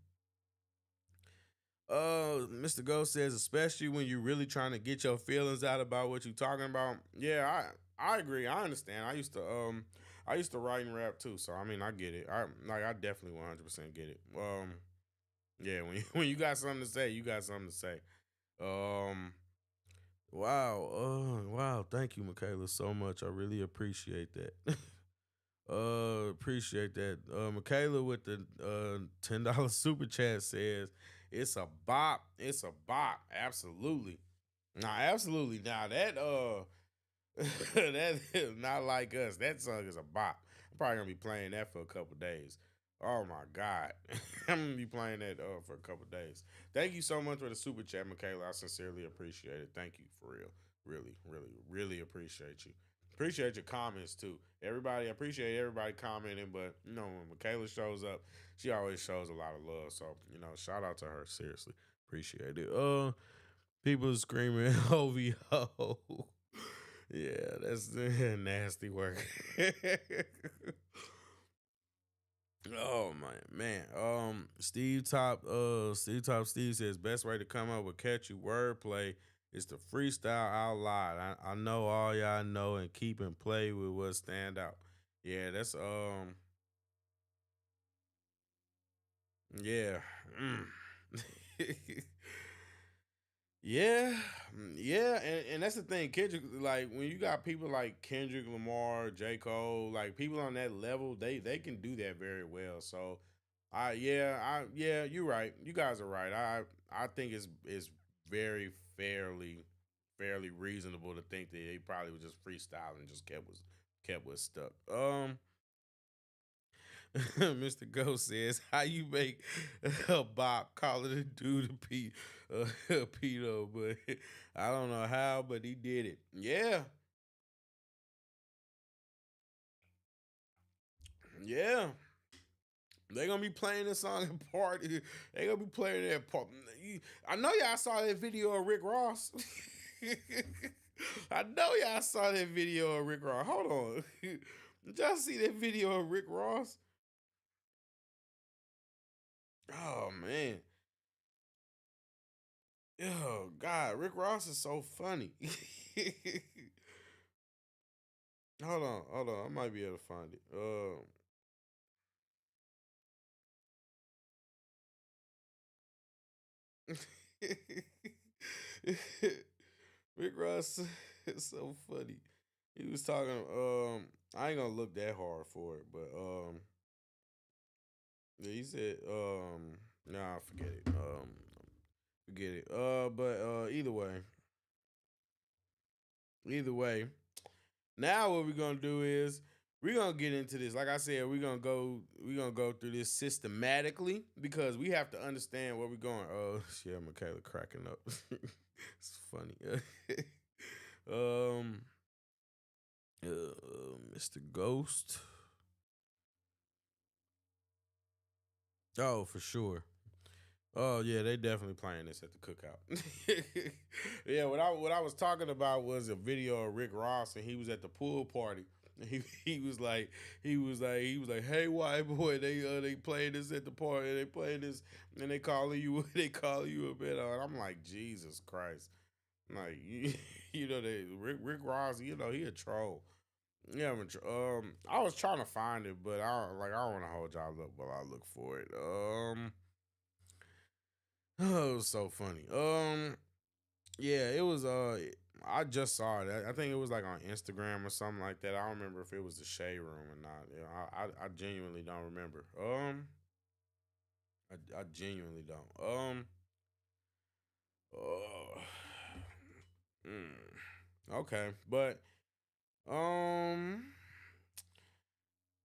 Mr. Ghost says, especially when you're really trying to get your feelings out about what you're talking about. Yeah, I agree. I understand. I used to write and rap too, so I mean I get it. I definitely 100% get it. Yeah, when when you got something to say, you got something to say. Um wow, wow, thank you, Michaela, so much. I really appreciate that. Appreciate that. Michaela with the $10 super chat says it's a bop. It's a bop. Absolutely. Nah, absolutely. Now that is not like us. That song is a bop. I'm probably gonna be playing that for a couple days. Oh my God. I'm gonna be playing that for a couple days. Thank you so much for the super chat, Michaela. I sincerely appreciate it. Thank you for real. Really, really, really appreciate you. Appreciate your comments too. Everybody, I appreciate everybody commenting, but when Michaela shows up, she always shows a lot of love. So, shout out to her. Seriously. Appreciate it. People screaming OVO. Yeah, that's nasty work. Oh man. Steve says best way to come up with catchy wordplay is to freestyle out loud. I know all y'all know and keep and play with what stand out. Yeah, that's yeah. Yeah, yeah, and that's the thing, Kendrick. Like when you got people like Kendrick Lamar, J. Cole, like people on that level, they can do that very well. So, yeah, you're right. You guys are right. I think it's very fairly reasonable to think that he probably was just freestyling and just kept was stuck. Mr. Ghost says, "How you make a bop call it a dude a pedo?" But I don't know how, but he did it. Yeah, yeah. They gonna be playing this song at party. They gonna be playing it at party. I know y'all saw that video of Rick Ross. I know y'all saw that video of Rick Ross. Hold on. Did y'all see that video of Rick Ross? Oh man. Oh God, Rick Ross is so funny. Hold on. I might be able to find it. Rick Ross is so funny. He was talking. I ain't gonna look that hard for it, but yeah, he said nah, forget it. Forget it. But either way. Now what we're gonna do is we're gonna get into this. Like I said, we're gonna go through this systematically because we have to understand where we're going. Oh shit, Michaela cracking up. It's funny. Mr. Ghost. Oh, for sure. Oh yeah, they definitely playing this at the cookout. Yeah, what I was talking about was a video of Rick Ross and he was at the pool party. He was like, hey white boy, they playing this at the party, they playing this and they calling you a bit. And I'm like, Jesus Christ. Like Rick Ross, he a troll. Yeah, I was trying to find it, but I don't want to hold y'all up while I look for it. Oh, it was so funny. Yeah, it was. I just saw it. I think it was like on Instagram or something like that. I don't remember if it was the Shade Room or not. Yeah, I genuinely don't remember. I genuinely don't. Okay, but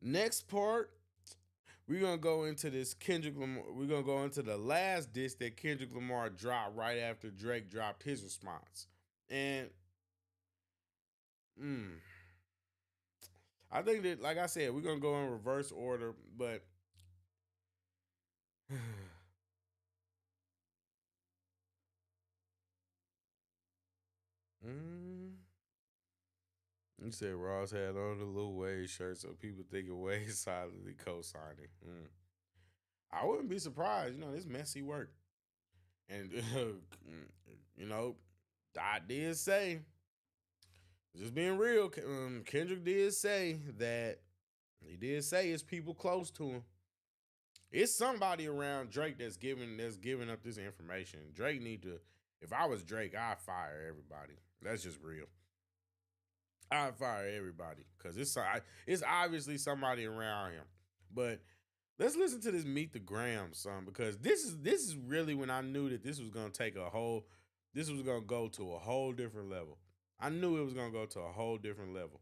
next part. We're gonna go into this Kendrick Lamar. We're gonna go into the last diss that Kendrick Lamar dropped right after Drake dropped his response. And I think that, like I said, we're gonna go in reverse order, but you said Ross had on the Lil Wayne shirt, so people thinking Wayne silently co-signing. I wouldn't be surprised. This messy work. And, I did say, just being real, Kendrick did say that, he did say it's people close to him. It's somebody around Drake that's giving up this information. Drake need to, if I was Drake, I'd fire everybody. That's just real. I'd fire everybody because it's obviously somebody around him. But let's listen to this Meet the Graham song because this is really when I knew that this was gonna go to a whole different level. I knew it was gonna go to a whole different level.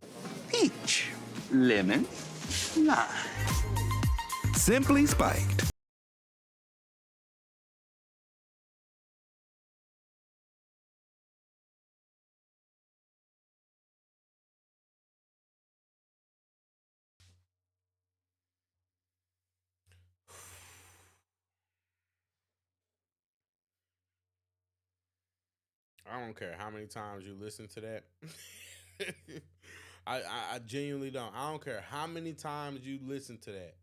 Peach, lemon, lime. Simply spiked. I don't care how many times you listen to that. I genuinely don't. I don't care how many times you listen to that.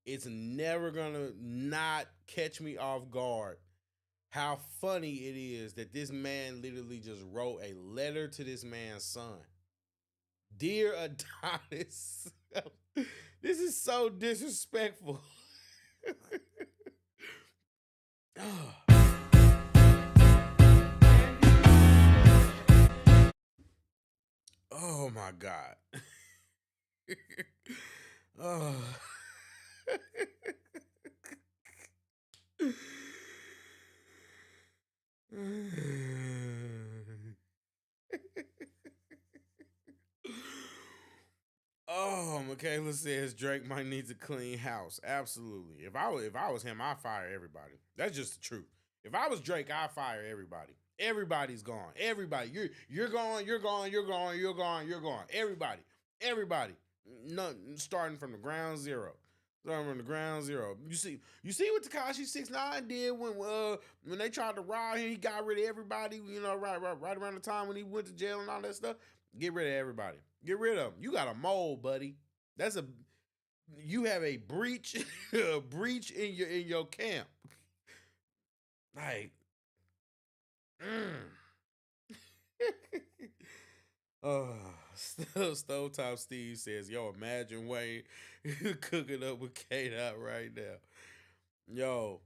It's never gonna not catch me off guard how funny it is that this man literally just wrote a letter to this man's son. Dear Adonis, this is so disrespectful. Oh my God. Oh. Oh, Michaela says Drake might need to clean house. Absolutely. If I was him, I'd fire everybody. That's just the truth. If I was Drake, I'd fire everybody. Everybody's gone. Everybody. You're gone. Everybody. No, starting from the ground zero. You see what Tekashi 6ix9ine did when they tried to rob him. He got rid of everybody. Right around the time when he went to jail and all that stuff. Get rid of everybody. Get rid of them. You got a mole, buddy. You have a breach, in your camp. Like, Stovetop Steve says, yo, imagine Wayne cooking up with K-Dot right now. Yo.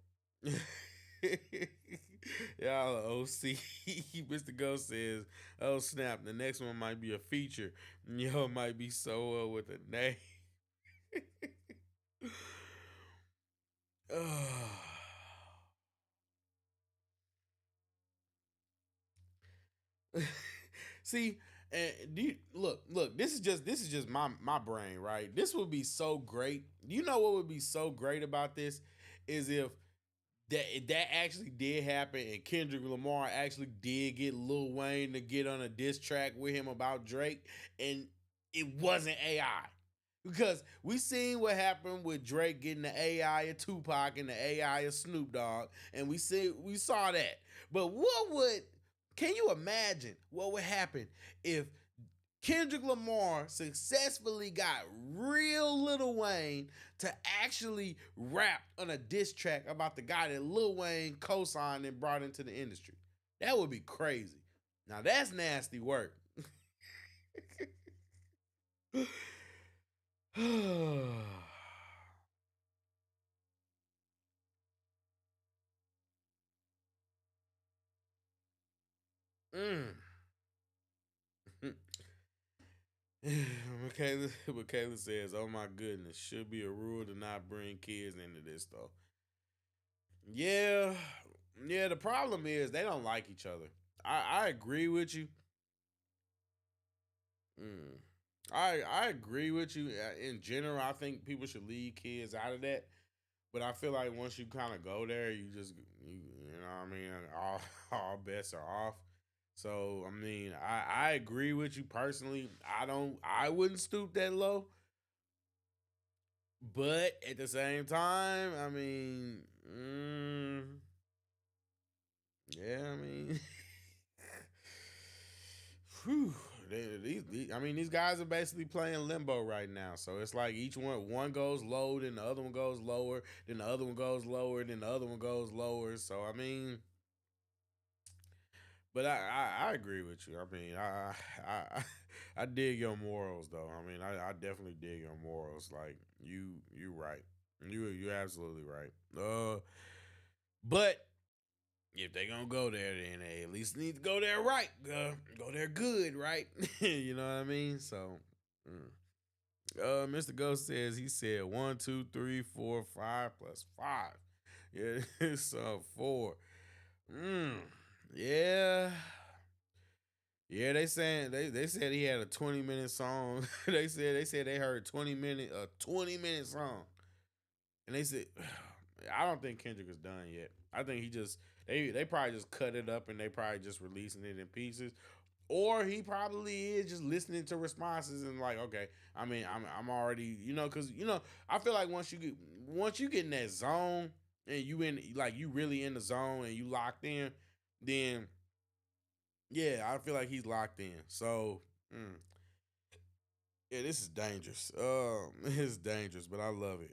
Y'all OC. Mr. Ghost says, "Oh snap! The next one might be a feature. Yo, might be so with a name." See, and look. This is just my brain, right? This would be so great. You know what would be so great about this is if that actually did happen and Kendrick Lamar actually did get Lil Wayne to get on a diss track with him about Drake, and it wasn't AI. Because we seen what happened with Drake getting the AI of Tupac and the AI of Snoop Dogg, and we saw that. But can you imagine what would happen if Kendrick Lamar successfully got real Lil Wayne to actually rap on a diss track about the guy that Lil Wayne co-signed and brought into the industry? That would be crazy. Now that's nasty work. mm. Michaela says, "Oh my goodness, should be a rule to not bring kids into this though." Yeah, yeah. The problem is they don't like each other. I agree with you. Mm. I agree with you. In general, I think people should leave kids out of that. But I feel like once you kind of go there, you know what I mean, all bets are off. So I mean, I agree with you personally. I wouldn't stoop that low. But at the same time, I mean, yeah, I mean, whew, I mean, these guys are basically playing limbo right now. So it's like each one goes low, then the other one goes lower, then the other one goes lower, then the other one goes lower. So I mean, but I agree with you. I mean, I dig your morals though. I mean, I definitely dig your morals. Like you right. You're absolutely right. But if they gonna go there, then they at least need to go there right. Go there good, right? You know what I mean? So, Mr. Ghost says he said 1, 2, 3, 4, 5 plus 5. Yeah, so 4. Yeah. Yeah, they said he had a 20-minute song. They said they heard 20-minute song. And they said I don't think Kendrick is done yet. I think he just they probably just cut it up and they probably just releasing it in pieces. Or he probably is just listening to responses and like, okay, I mean, I'm already, because I feel like once you get in that zone and you really in the zone and you locked in, then yeah, I feel like he's locked in. So yeah, this is dangerous. It's dangerous, but I love it.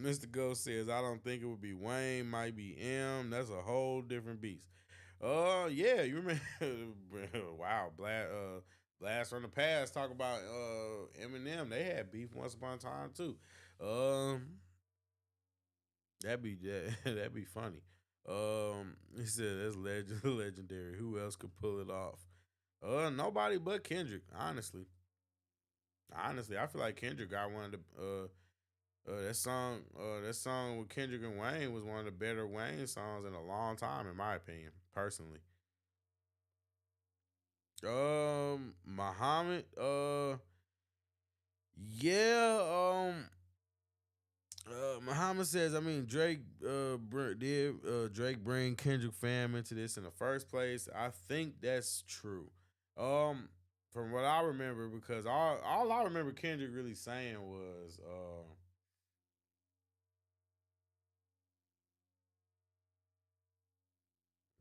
Mr. Ghost says, I don't think it would be Wayne, might be M. That's a whole different beast. Yeah, you remember? Wow, Blast from the Past talk about Eminem. They had beef once upon a time too. That'd be funny. He said that's legendary. Who else could pull it off? Nobody but Kendrick. Honestly, I feel like Kendrick got one of the that song with Kendrick and Wayne was one of the better Wayne songs in a long time, in my opinion, personally. Muhammad, yeah, Muhammad says, I mean, Drake bring Kendrick fam into this in the first place? I think that's true. From what I remember, because all I remember Kendrick really saying was,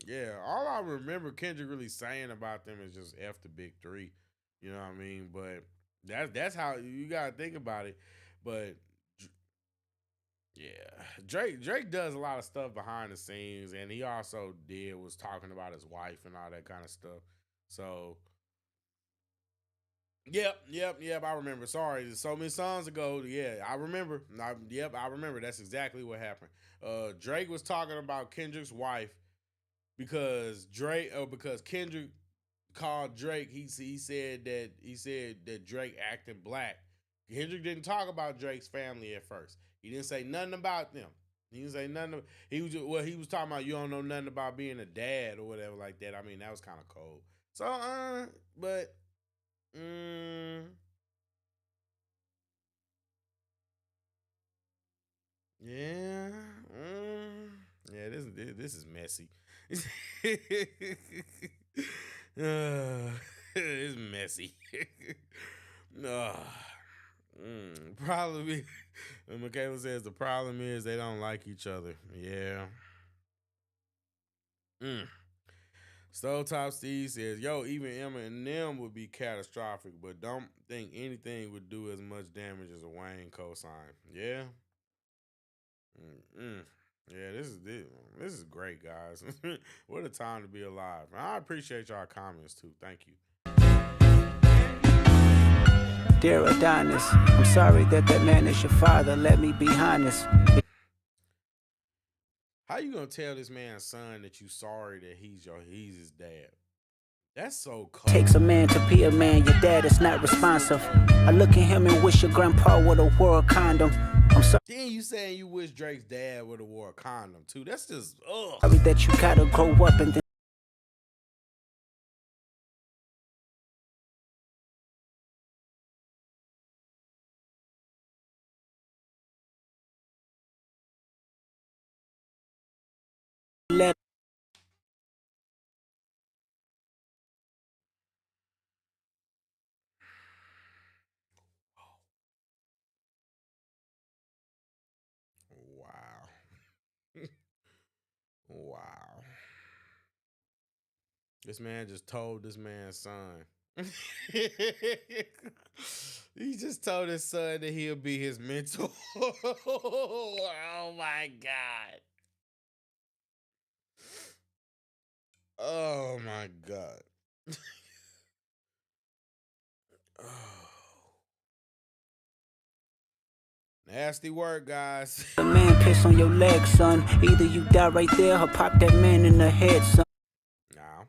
yeah, all I remember Kendrick really saying about them is just F the big three. You know what I mean? But that's how you gotta think about it. But yeah, Drake does a lot of stuff behind the scenes, and he also was talking about his wife and all that kind of stuff. So yep. I remember. Sorry, so many songs ago. Yeah, I remember. I remember. That's exactly what happened. Drake was talking about Kendrick's wife because because Kendrick called Drake. He said that Drake acting black. Kendrick didn't talk about Drake's family at first. He didn't say nothing about them. He didn't say nothing. He was he was talking about you don't know nothing about being a dad or whatever like that. I mean, that was kind of cold. So but yeah, yeah. This is messy. It's messy. Probably. Michaela says the problem is they don't like each other. Yeah. Stovetop Steve says, yo, even Emma and them would be catastrophic, but don't think anything would do as much damage as a Wayne cosign. Yeah. Yeah, this is great, guys. What a time to be alive. I appreciate y'all comments too. Thank you. Dear Adonis, I'm sorry that man is your father. Let me be honest. How you gonna tell this man's son that you sorry that he's his dad? That's so cold. Takes a man to be a man. Your dad is not responsive. I look at him and wish your grandpa would have wore a condom. I'm sorry. Then you saying you wish Drake's dad would have wore a condom too. That's just Sorry that you gotta grow up and then let wow. Wow. This man just told this man's son. He just told his son that he'll be his mentor. Oh my God. Oh my God. Oh. Nasty work, guys. a man piss on your leg, son. Either you die right there or pop that man in the head, son. Now,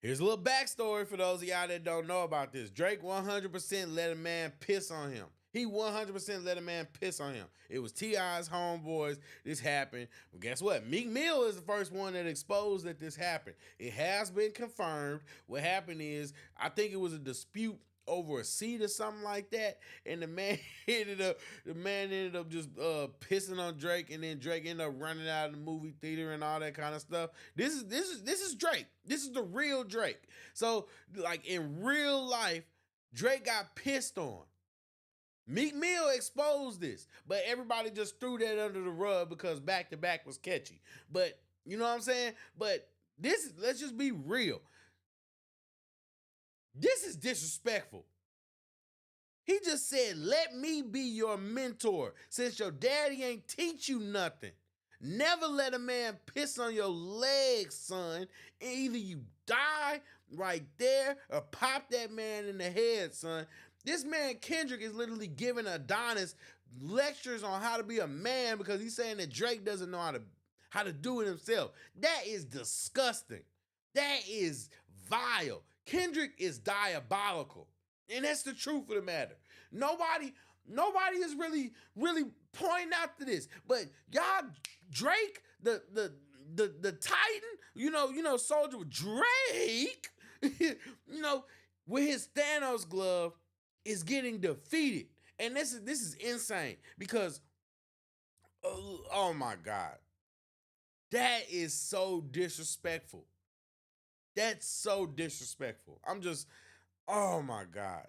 here's a little backstory for those of y'all that don't know about this. Drake 100% let a man piss on him. He 100% let a man piss on him. It was T.I.'s homeboys. This happened. Well, guess what? Meek Mill is the first one that exposed that this happened. It has been confirmed. What happened is, I think it was a dispute over a seat or something like that, and the man ended up just pissing on Drake, and then Drake ended up running out of the movie theater and all that kind of stuff. This is Drake. This is the real Drake. So, like, in real life, Drake got pissed on. Meek Mill exposed this, but everybody just threw that under the rug because Back to Back was catchy. But you know what I'm saying? But let's just be real. This is disrespectful. He just said, let me be your mentor since your daddy ain't teach you nothing. Never let a man piss on your legs, son. Either you die right there or pop that man in the head, son. This man Kendrick is literally giving Adonis lectures on how to be a man because he's saying that Drake doesn't know how to do it himself. That is disgusting. That is vile. Kendrick is diabolical. And that's the truth of the matter. Nobody is really pointing out to this. But y'all, Drake, the Titan, you know, Soldier Drake, with his Thanos glove, is getting defeated. And this is insane because, oh my God, that is so disrespectful. That's so disrespectful. Oh my God.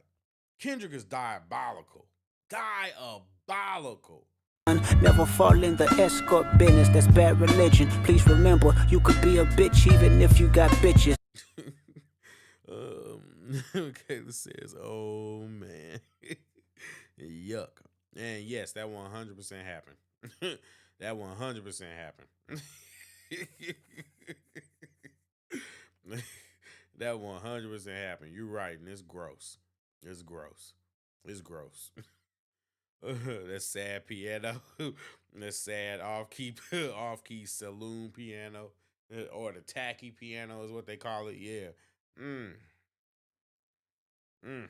Kendrick is diabolical. Diabolical. Never fall in the escort business, that's bad religion. Please remember, you could be a bitch even if you got bitches. Kayla says, oh man. Yuck. And yes, that 100% happened. That 100% happened. That 100% happened. You're right, and it's gross. It's gross. It's gross. That sad piano. That sad off-key saloon piano. or the tacky piano is what they call it. Yeah. Mm. Mm.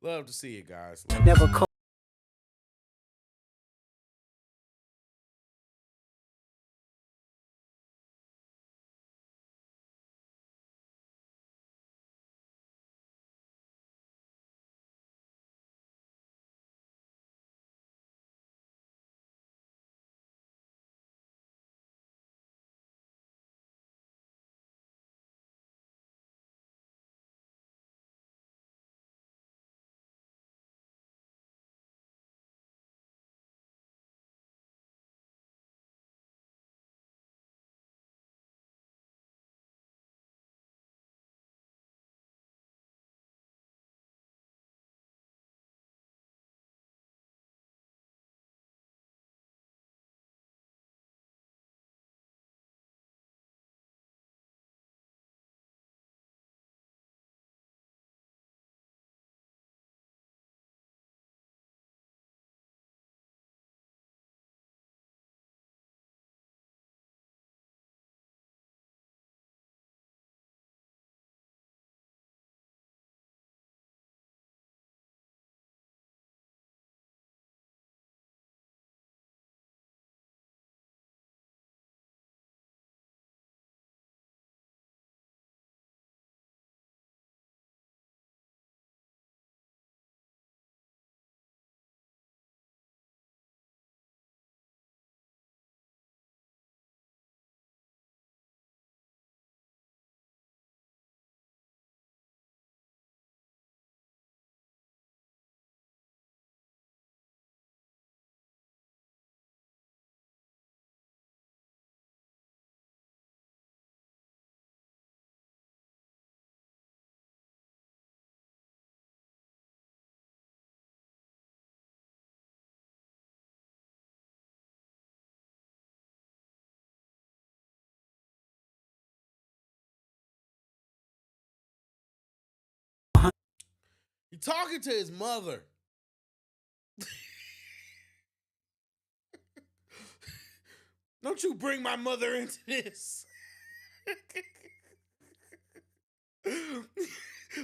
Love to see it, guys. Never call. He talking to his mother. Don't you bring my mother into this.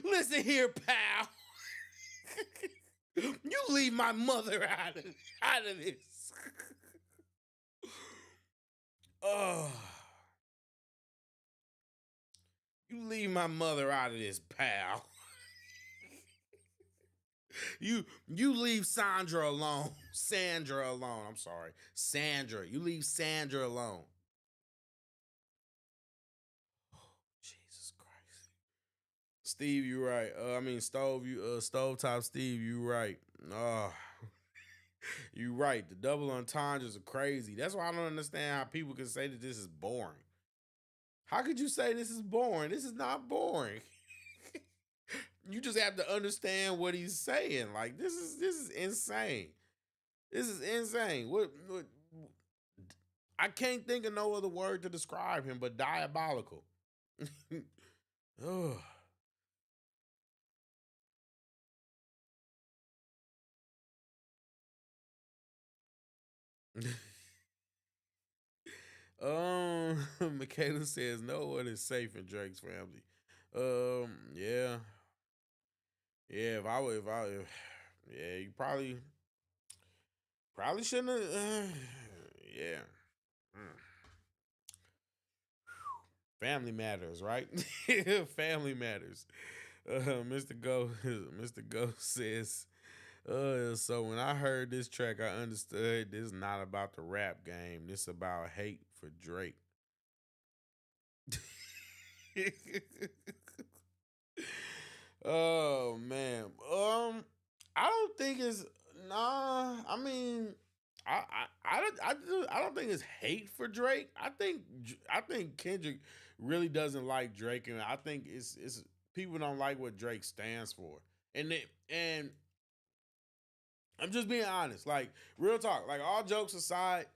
Listen here, pal. You leave my mother out of this. Oh. You leave my mother out of this, pal. You leave Sandra alone. Sandra alone. I'm sorry. Sandra. You leave Sandra alone. Jesus Christ. Steve, you right. Stovetop Steve, you right. You right. The double entendres are crazy. That's why I don't understand how people can say that this is boring. How could you say this is boring? This is not boring. You just have to understand what he's saying. Like this is insane. This is insane. What I can't think of no other word to describe him but diabolical. Ugh. Michaela says no one is safe in Drake's family. Yeah. Yeah, yeah, you probably shouldn't have yeah. Mm. Family matters, right? Family matters. Mr. Mr. Go says, so when I heard this track, I understood this is not about the rap game. This is about hate for Drake. Oh man. I don't think it's nah. I mean, I don't think it's hate for Drake. I think Kendrick really doesn't like Drake, and I think it's people don't like what Drake stands for. And I'm just being honest, like real talk, like all jokes aside,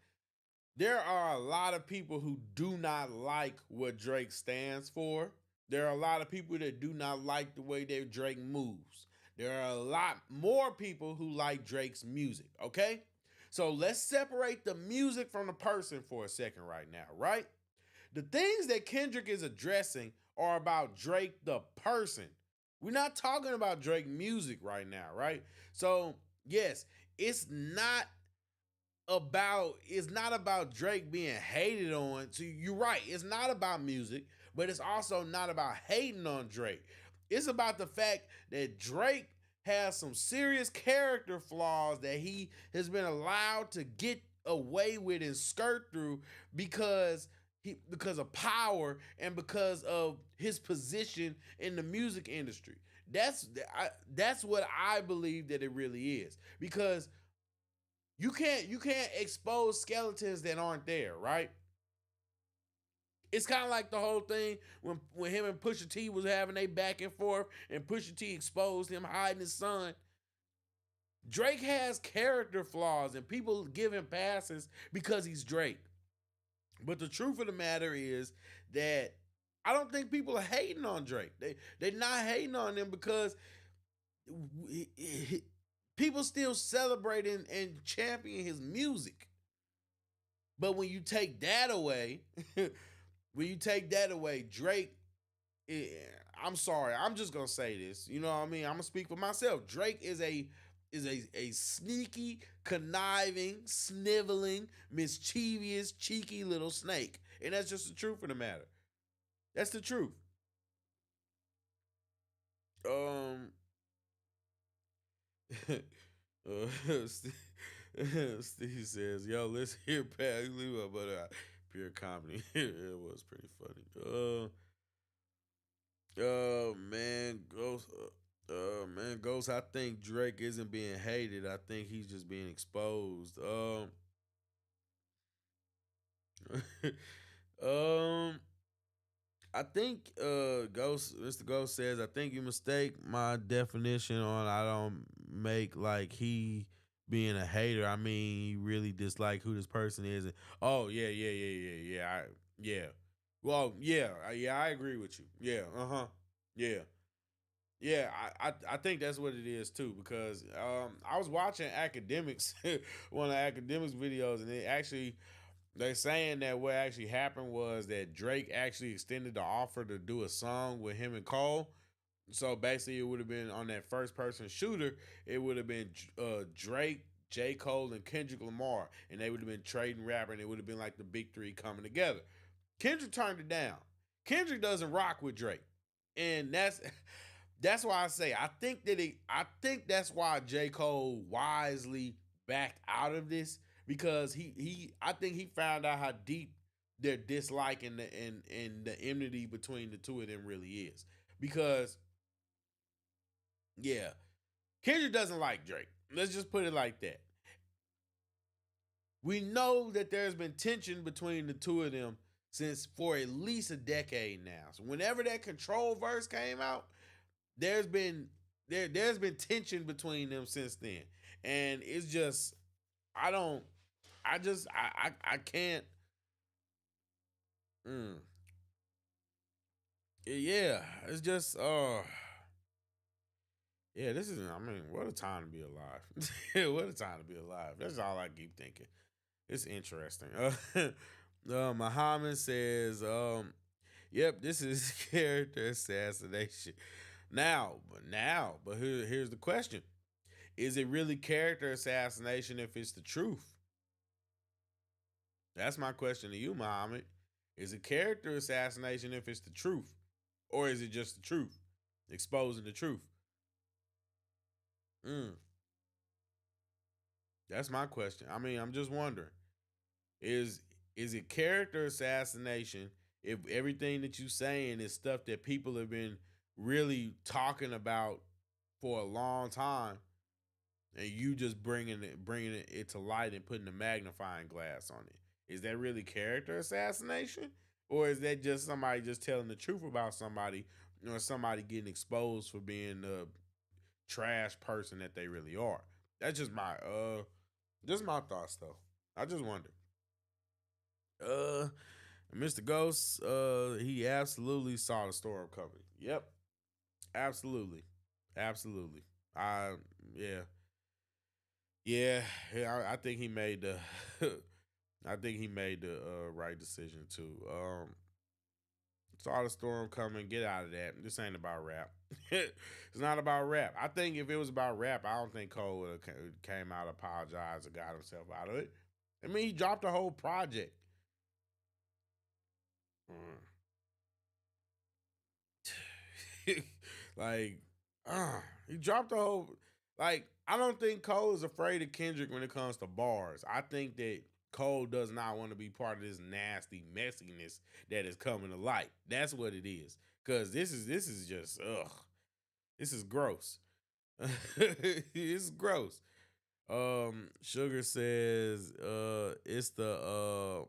there are a lot of people who do not like what Drake stands for. There are a lot of people that do not like the way that Drake moves. There are a lot more people who like Drake's music, okay? So let's separate the music from the person for a second right now, right? The things that Kendrick is addressing are about Drake the person. We're not talking about Drake music right now, right? So, yes, it's not about Drake being hated on. So you're right, it's not about music, but it's also not about hating on Drake. It's about the fact that Drake has some serious character flaws that he has been allowed to get away with and skirt through because of power and because of his position in the music industry. That's what I believe that it really is. Because you can't expose skeletons that aren't there, right? It's kind of like the whole thing when him and Pusha T was having a back and forth, and Pusha T exposed him hiding his son. Drake has character flaws, and people give him passes because he's Drake. But the truth of the matter is that I don't think people are hating on Drake. They're not hating on him because people still celebrate and champion his music. But when you take that away, Drake, I'm sorry, I'm just gonna say this. You know what I mean? I'm gonna speak for myself. Drake is a sneaky, conniving, sniveling, mischievous, cheeky little snake. And that's just the truth of the matter. That's the truth. Steve says, "Yo, let's hear Pat Lua," but pure comedy. It was pretty funny. Man, Ghost. I think Drake isn't being hated. I think he's just being exposed. Um, I think Mr. Ghost says, I think you mistake my definition on I don't make like he being a hater. I mean, he really dislike who this person is. And, oh yeah. Well, yeah, I agree with you. Yeah, yeah. Yeah, I think that's what it is too, because I was watching academics, one of the academics videos, and they're saying that what actually happened was that Drake actually extended the offer to do a song with him and Cole. So basically, it would have been on that first person shooter. It would have been Drake, J. Cole, and Kendrick Lamar, and they would have been trading rapper, and it would have been like the big three coming together. Kendrick turned it down. Kendrick doesn't rock with Drake, and that's why I say I think that's why J. Cole wisely backed out of this, because I think he found out how deep their dislike and the enmity between the two of them really is. Because yeah, Kendrick doesn't like Drake. Let's just put it like that. We know that there's been tension between the two of them since for at least a decade now. So whenever that Control verse came out, there's been tension between them since then. And it's just I can't yeah, it's just yeah, this is, I mean, what a time to be alive. What a time to be alive. That's all I keep thinking. It's interesting. Muhammad says, yep, this is character assassination. But here's the question. Is it really character assassination if it's the truth? That's my question to you, Muhammad. Is it character assassination if it's the truth? Or is it just the truth? Exposing the truth? That's my question. I mean, I'm just wondering. Is it character assassination if everything that you're saying is stuff that people have been really talking about for a long time, and you just bringing it to light and putting a magnifying glass on it? Is that really character assassination, or is that just somebody just telling the truth about somebody, or somebody getting exposed for being the trash person that they really are? That's just my thoughts though. I just wonder. Mr. Ghost, he absolutely saw the storm coming. Yep. Absolutely. Yeah. Yeah, I think he made the I think he made the right decision too. Saw the storm coming. Get out of that. This ain't about rap. It's not about rap. I think if it was about rap, I don't think Cole would have came out, apologized, or got himself out of it. I mean, he dropped a whole project. Like, he dropped the whole. Like, I don't think Cole is afraid of Kendrick when it comes to bars. I think that Cole does not want to be part of this nasty messiness that is coming to light. That's what it is. Cause this is just this is gross. It's gross. Sugar says it's the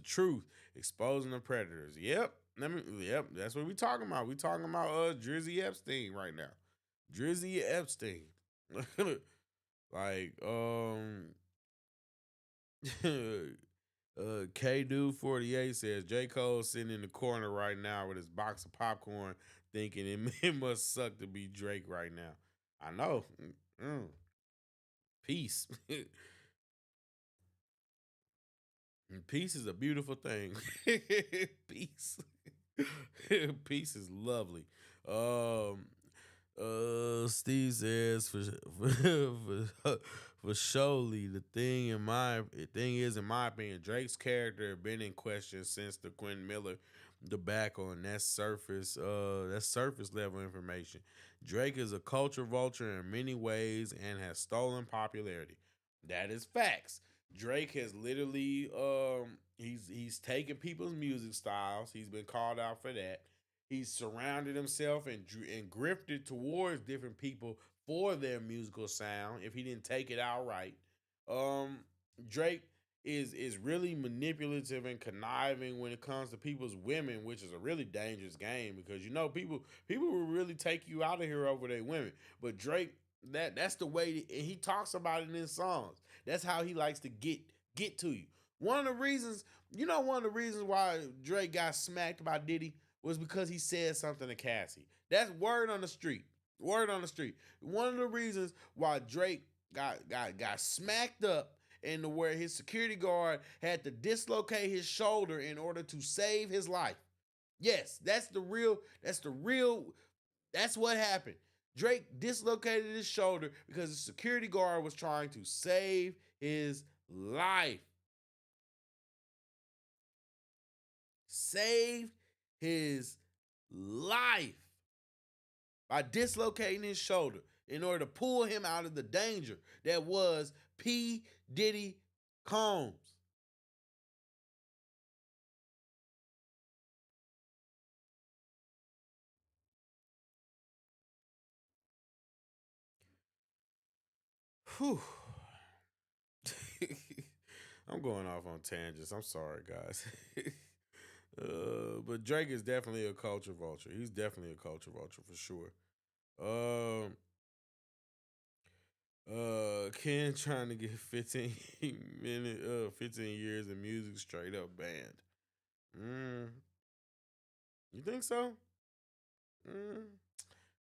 truth exposing the predators. Yep. That's what we talking about. We talking about Drizzy Epstein right now. Drizzy Epstein. Like K Dude 48 says J. Cole sitting in the corner right now with his box of popcorn thinking it must suck to be Drake right now. I know. Peace. Peace is a beautiful thing. Peace. Peace is lovely. Steve says for surely the thing is in my opinion, Drake's character been in question since the Quentin Miller debacle, and that's surface level information. Drake is a culture vulture in many ways and has stolen popularity. That is facts. Drake has literally he's taken people's music styles. He's been called out for that. He's surrounded himself and grifted towards different people for their musical sound. If he didn't take it outright, Drake is really manipulative and conniving when it comes to people's women, which is a really dangerous game because people will really take you out of here over their women. But Drake, that's the way he talks about it in his songs. That's how he likes to get to you. One of the reasons why Drake got smacked by Diddy was because he said something to Cassie. That's word on the street. Word on the street. One of the reasons why Drake got smacked up and where his security guard had to dislocate his shoulder in order to save his life. Yes, that's what happened. Drake dislocated his shoulder because the security guard was trying to save his life. Saved his life by dislocating his shoulder in order to pull him out of the danger that was P. Diddy Combs. Whew. I'm going off on tangents. I'm sorry, guys. But Drake is definitely a culture vulture. He's definitely a culture vulture for sure. Ken trying to get 15 years of music straight up banned. You think so? I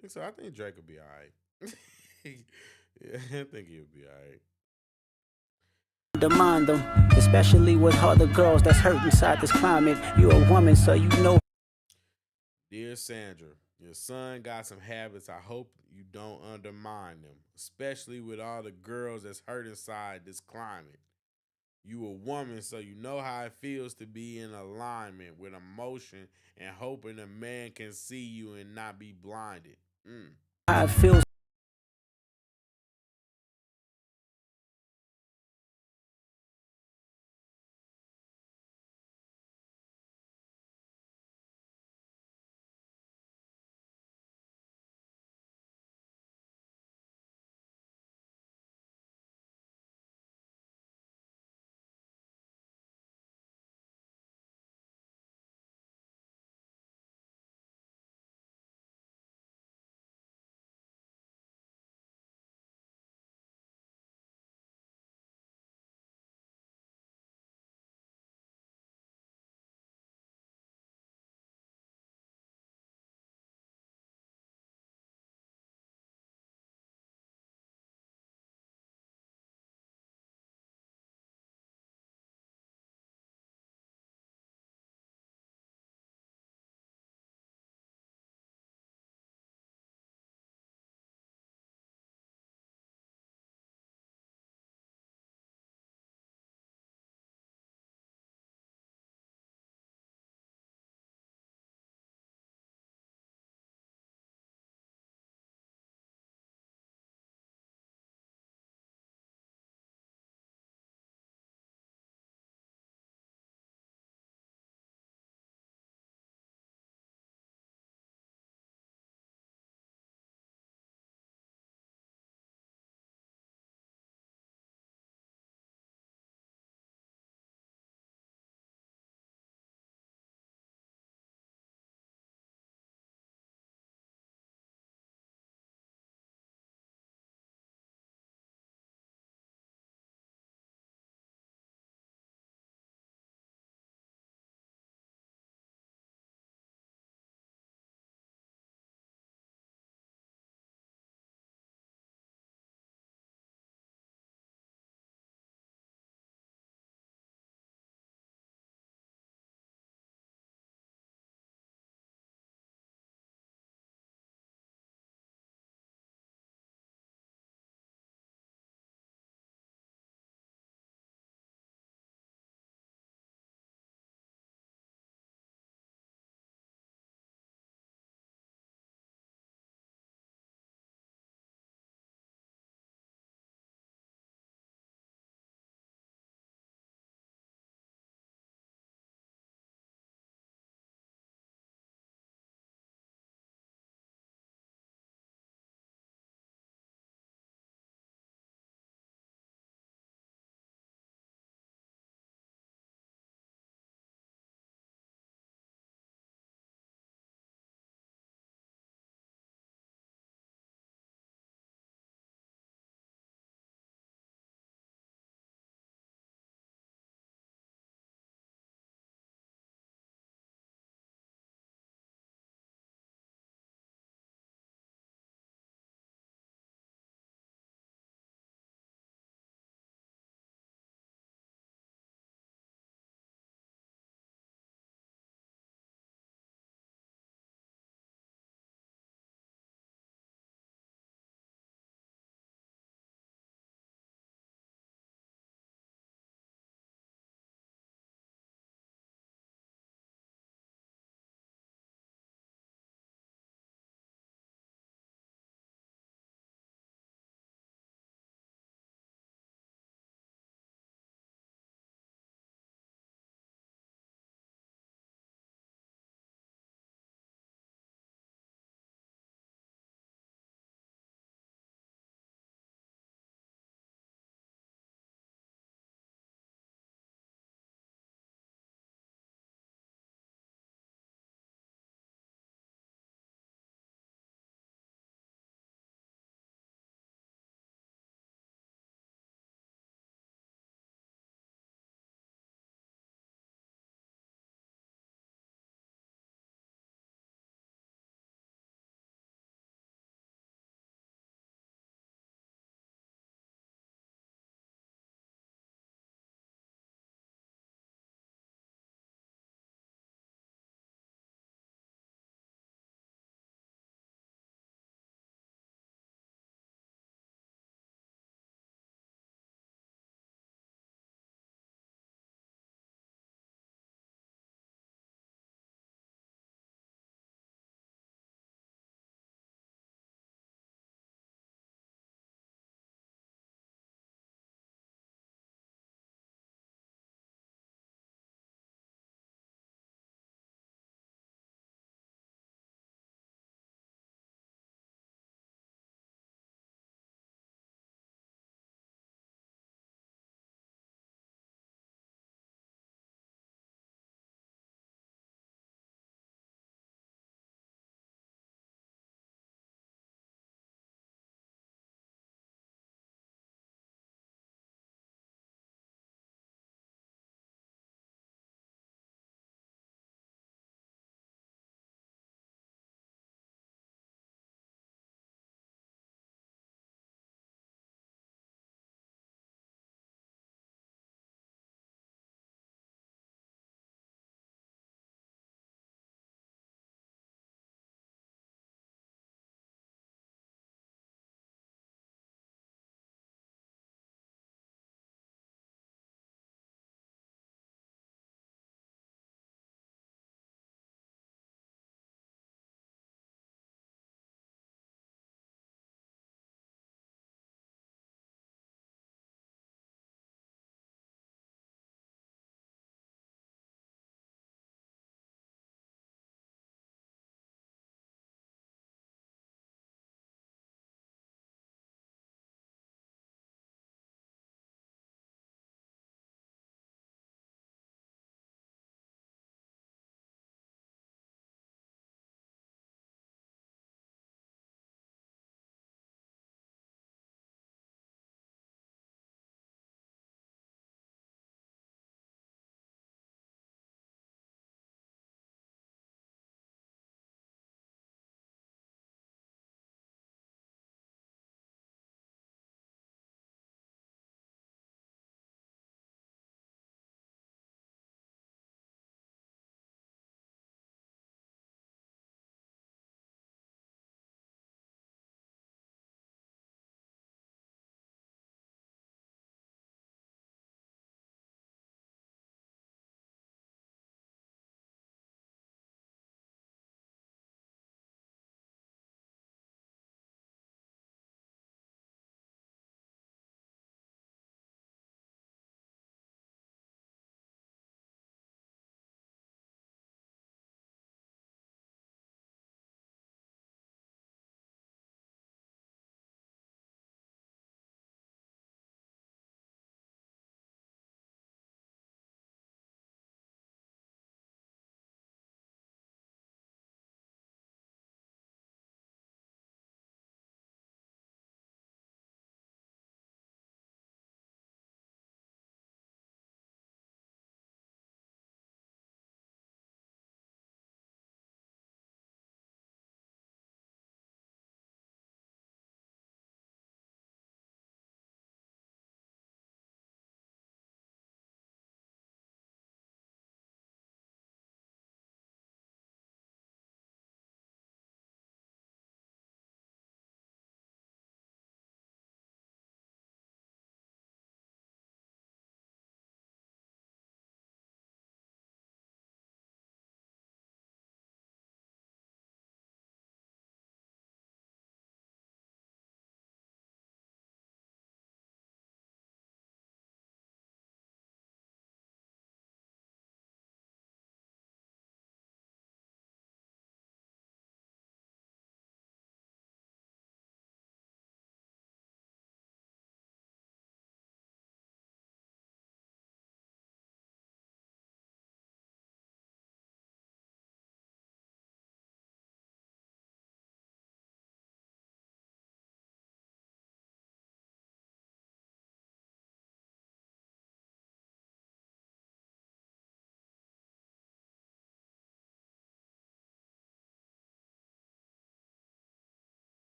think so. I think Drake will be all right. Yeah, I think he'll be all right. Demand them, especially with other girls that's hurt inside this climate. You a woman, so you know. Dear Sandra, your son got some habits. I hope you don't undermine them, especially with all the girls that's hurt inside this climate. You a woman, so you know how it feels to be in alignment with emotion and hoping a man can see you and not be blinded. How it feels.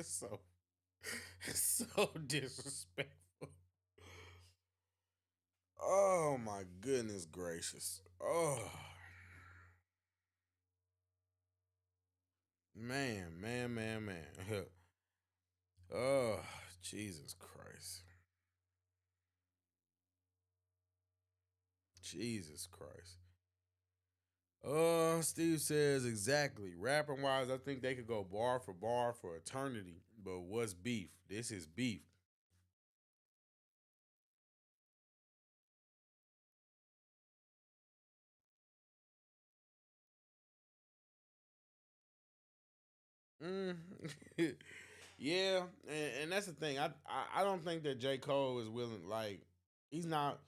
so so disrespectful. Oh my goodness gracious. Oh man. Oh Jesus Christ. Jesus Christ. Steve says exactly. Rapping wise, I think they could go bar for eternity. But what's beef? This is beef. Mm. Yeah, and that's the thing. I don't think that J. Cole is willing. Like, he's not.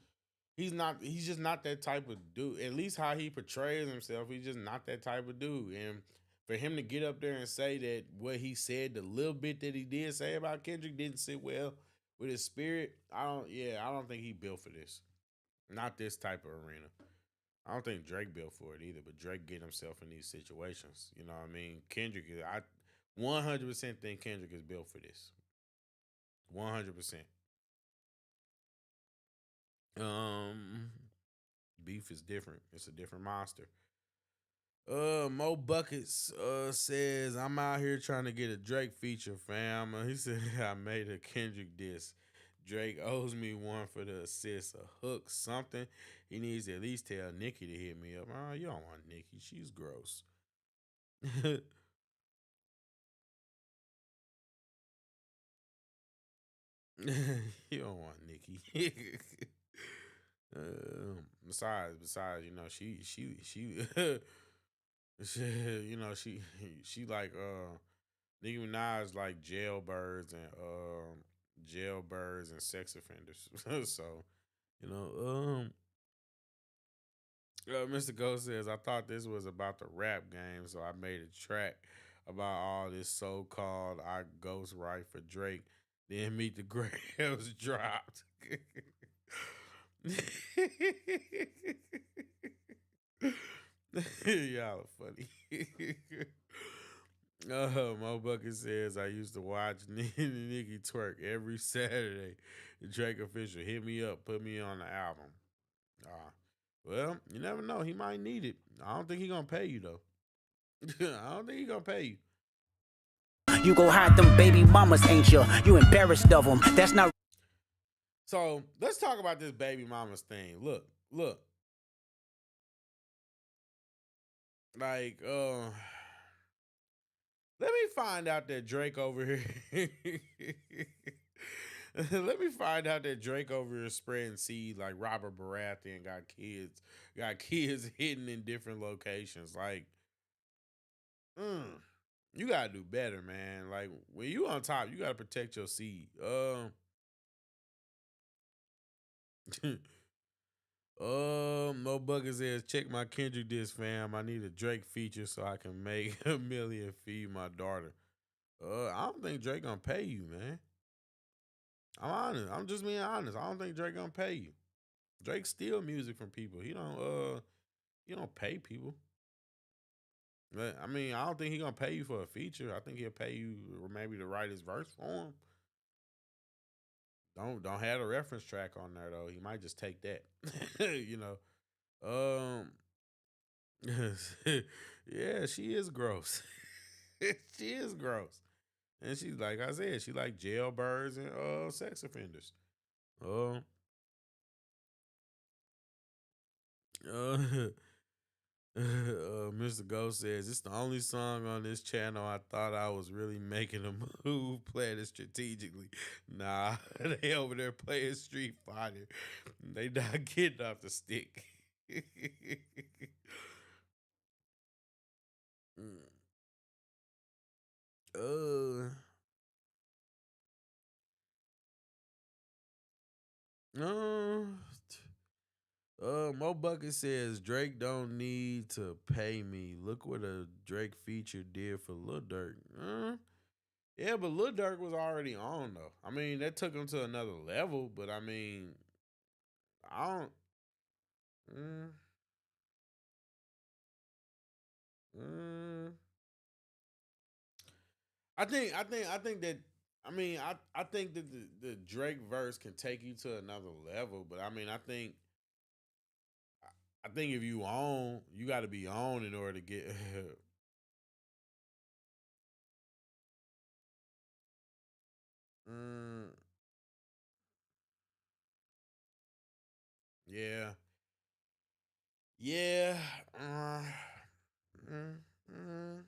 He's not. He's just not that type of dude. At least how he portrays himself, he's just not that type of dude. And for him to get up there and say that what he said, the little bit that he did say about Kendrick, didn't sit well with his spirit. I don't. Yeah, I don't think he built for this. Not this type of arena. I don't think Drake built for it either, but Drake get himself in these situations. You know what I mean? Kendrick, I 100% think Kendrick is built for this. 100%. Um, beef is different. It's a different monster. Mo Buckets says I'm out here trying to get a Drake feature, fam. He said I made a Kendrick diss. Drake owes me one for the assist, a hook, something. He needs to at least tell Nikki to hit me up. Oh, you don't want Nikki. She's gross. You don't want Nikki. Besides, you know, she like Nicki Minaj like jailbirds and sex offenders. So you know, Mr. Ghost says I thought this was about the rap game, so I made a track about all this so-called I ghost write for Drake. Then Meet the Grams dropped. Y'all are funny. Mo Bucket says I used to watch Nicki twerk every Saturday. The Drake official hit me up, put me on the album. Well, you never know. He might need it. I don't think he gonna pay you though. I don't think he gonna pay you. You go hide them baby mamas, ain't you? You embarrassed of them. That's not. So let's talk about this baby mamas thing. Look. Like, let me find out that Drake over here. Let me find out that Drake over here spreading seed like Robert Baratheon got kids hidden in different locations. Like, you gotta do better, man. Like when you on top, you gotta protect your seed. No Bucket says check my Kendrick disc, fam. I need a Drake feature so I can make a million feed my daughter. I don't think Drake gonna pay you, man. I'm honest. I'm just being honest. I don't think Drake gonna pay you. Drake steal music from people. He don't pay people. But I mean, I don't think he gonna pay you for a feature. I think he'll pay you or maybe to write his verse for him. Don't have a reference track on there though. He might just take that. You know. Yeah, she is gross. She is gross. And she's like I said, she like jailbirds and sex offenders. Uh, uh, Mr. Ghost says it's the only song on this channel I thought I was really making a move, playing it strategically. Nah, they over there playing Street Fighter. They not getting off the stick. uh, uh, Mo Bucket says Drake don't need to pay me. Look what a Drake feature did for Lil Durk. Yeah, but Lil Durk was already on though. I mean, that took him to another level. But I mean, I don't. Mm, mm, I think that. I mean, I think that the Drake verse can take you to another level, but I mean, I think if you own, you got to be on in order to get. mm, yeah, yeah. Uh, mm, mm.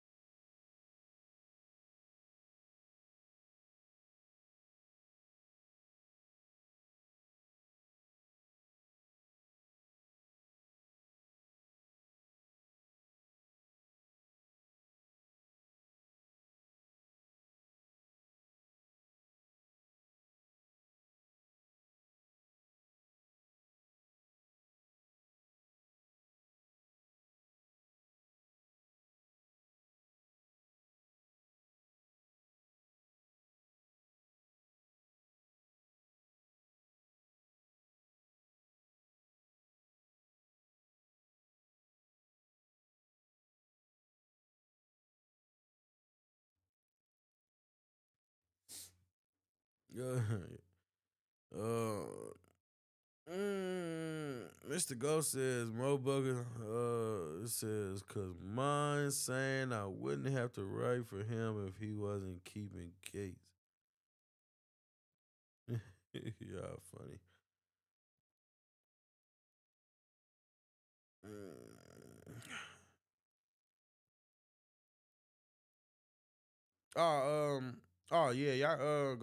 uh, Mr. Ghost says Mo Bugger. It says cause mine saying I wouldn't have to write for him if he wasn't keeping Gates. Yeah, funny. Mm. Oh, oh yeah, y'all.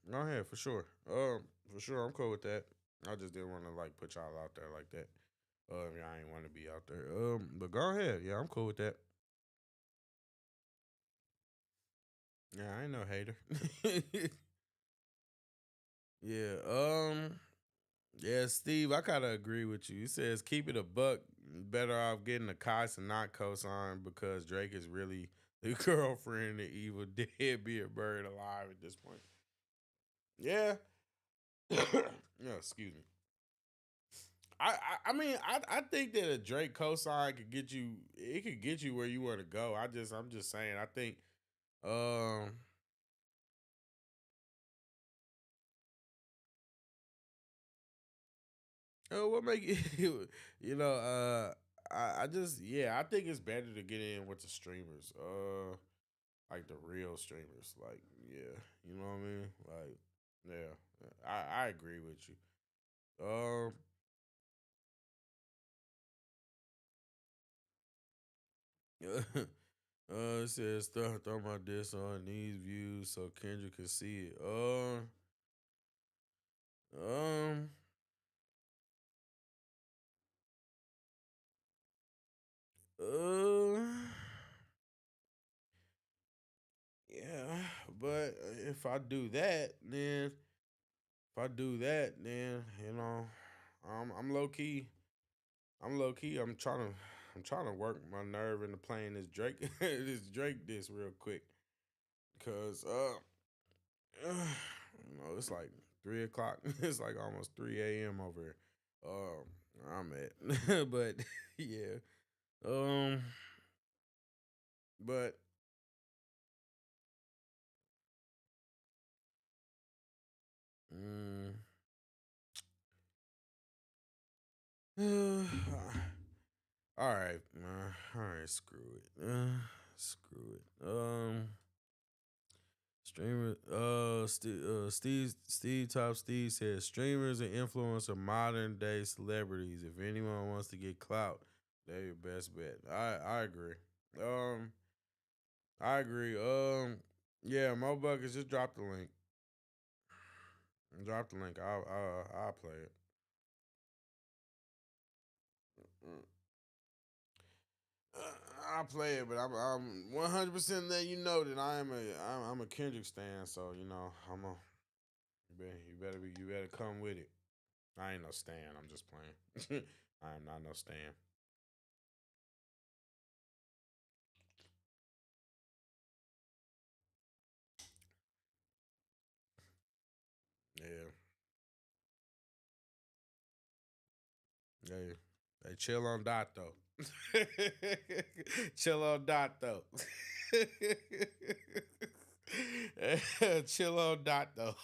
Go ahead for sure. For sure, I'm cool with that. I just didn't want to like put y'all out there like that. Y'all ain't want to be out there. But go ahead. Yeah, I'm cool with that. Yeah, I ain't no hater. Yeah. Yeah, Steve, I kind of agree with you. He says keep it a buck. Better off getting a Cox and not cosign because Drake is really the girlfriend of evil dead, be a bird alive at this point. Yeah. Yeah, excuse me. I mean I think that a Drake cosign could get you it could get you where you want to go. I'm just saying I think um what make you you know I just yeah I think it's better to get in with the streamers like the real streamers like yeah you know what I mean like yeah I agree with you um it says throw my diss on these views so Kendrick can see it. Um, uh, yeah, but if I do that, then you know, I'm low key. I'm low key. I'm trying to work my nerve into playing this Drake, this real quick, cause you know, it's like 3 o'clock. It's like almost 3 a.m. over here. I'm at, but yeah. Um, but mm, all right, all right, screw it. Screw it. Streamer. Steve Top Steve says streamers and influencers are modern day celebrities. If anyone wants to get clout, they're your best bet. I agree. Um, I agree. Yeah, Mo Buckets just drop the link. Drop the link. I'll play it. Mm. I'll play it, but I'm 100% letting you know that I'm a Kendrick stan. So you know you better come with it. I ain't no stan. I'm just playing. I am not no stan. Yeah, yeah. Hey, chill on dot though. Chill on dot though. Chillo.to.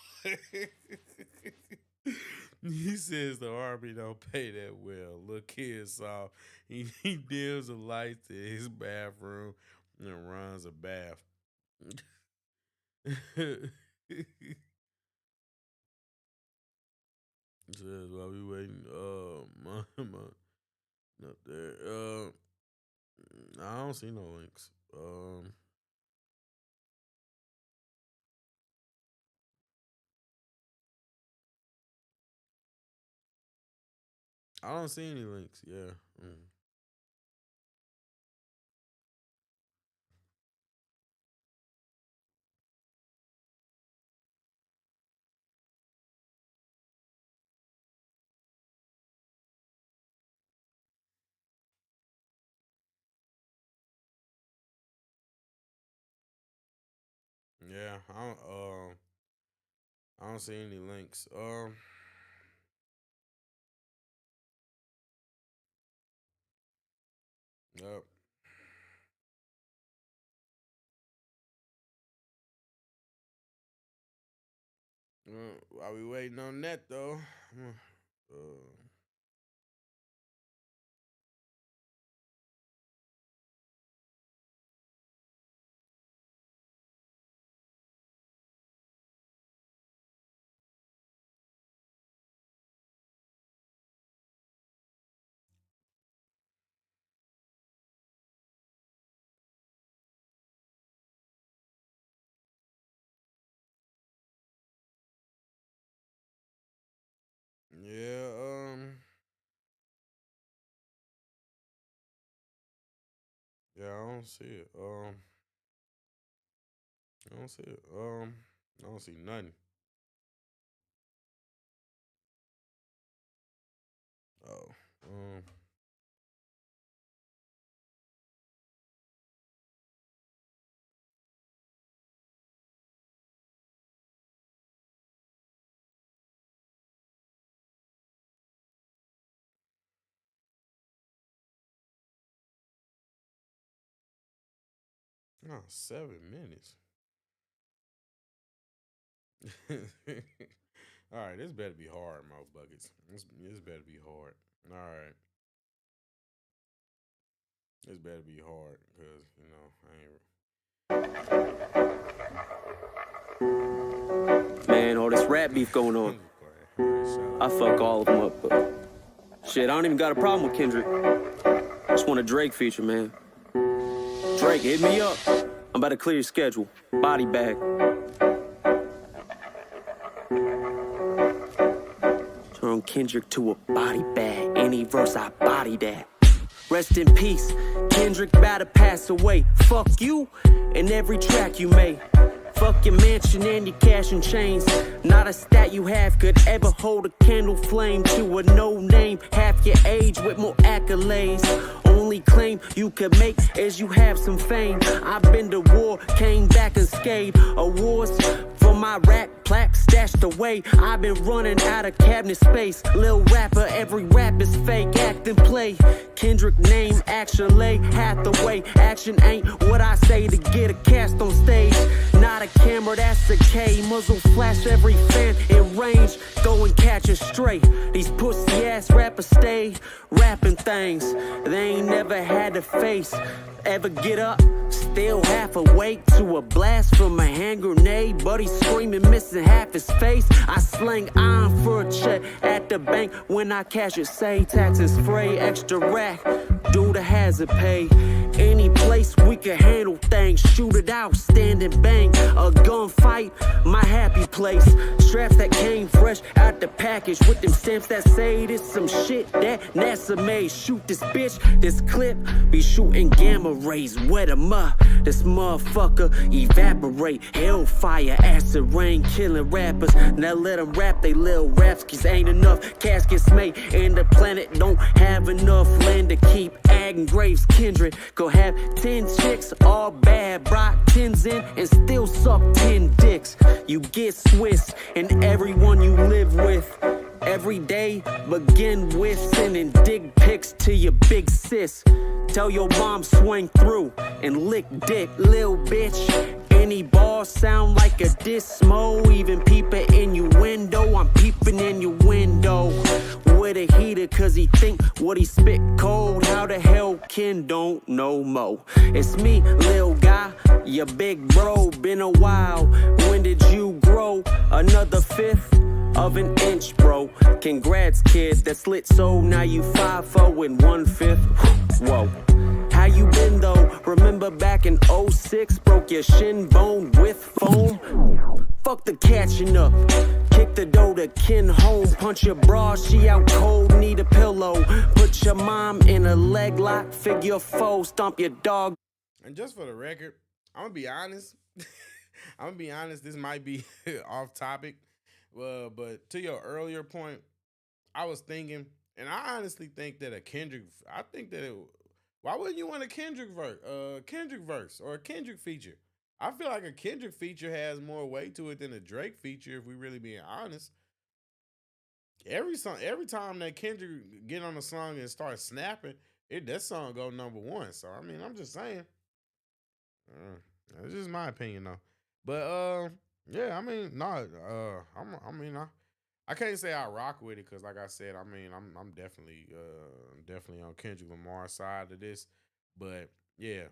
He says the army don't pay that well. Look here, Saul. He dims the lights in his bathroom and runs a bath. Says while we waiting, up there. I don't see no links. I don't see any links. Yeah. Yeah, I don't see any links. Yep. While we waiting on that though, yeah, yeah, I don't see it. I don't see it. I don't see nothing. Oh, 7 minutes. All right, this better be hard, mouth buckets. This better be hard. All right, this better be hard because I ain't. Man, all this rap beef going on. I fuck all of them up, but shit, I don't even got a problem with Kendrick. Just want a Drake feature, man. Drake, hit me up. I'm about to clear your schedule. Body bag. Turn Kendrick to a body bag. Any verse, I body that. Rest in peace. Kendrick about to pass away. Fuck you and every track you made. Fuck your mansion and your cash and chains. Not a stat you have could ever hold a candle flame to a no-name. Half your age with more accolades. Only claim you could make is you have some fame. I've been to war, came back unscathed. Awards for my rap plaque stashed away. I've been running out of cabinet space. Lil rapper, every rap is fake. Act and play. Kendrick name, action lay. Hathaway, action ain't what I say to get a cast on stage. Not a camera, that's a K. Muzzle flash every fan in range. Go and catch it straight. These pussy ass rappers stay rapping things they ain't never had to face. Ever get up, still half awake to a blast from a hand grenade. Buddy screaming, missing half his face. I slang iron for a check at the bank. When I cash it, say taxes free, extra rack. Do the hazard pay. Any place we can handle things. Shoot it out, stand and bang. A gunfight, my happy place. Straps that came fresh out the package with them stamps that say this some shit that NASA made. Shoot this bitch, this clip be shooting gamma rays. Wet 'em up, this motherfucker evaporate. Hellfire, acid rain, killing rappers. Now let 'em rap they little raps, cause ain't enough caskets made. And the planet don't have enough land to keep adding graves. Kendrick go have 10 chicks, all bad, brought 10s in and still suck 10 dicks. You get Swiss and everyone you live with. Every day begin with sending dick pics to your big sis. Tell your mom swing through and lick dick, lil bitch. Any ball sound like a dismo, even peeping in your window. I'm peeping in your window with a heater, cause he think what he spit cold. How the hell Ken don't know mo? It's me, lil guy, your big bro. Been a while, when did you grow? Another fifth of an inch, bro. Congrats, kid, that's lit, so now you 5'4" and 1/5. Whoa. How you been though? Remember back in 06, broke your shin bone with foam? Fuck the catching up. Kick the door to Ken home. Punch your bra, she out cold, need a pillow. Put your mom in a leg lock, figure four, stomp your dog. And just for the record, I'm gonna be honest. This might be off topic. But to your earlier point, I was thinking, and I honestly think that why wouldn't you want a Kendrick verse or a Kendrick feature? I feel like a Kendrick feature has more weight to it than a Drake feature, if we really being honest. Every time that Kendrick get on a song and start snapping, that song go #1. So I mean, I'm just saying. That's just my opinion though. But yeah, I mean, no, I can't say I rock with it because, like I said, I mean, I'm definitely on Kendrick Lamar's side of this. But yeah.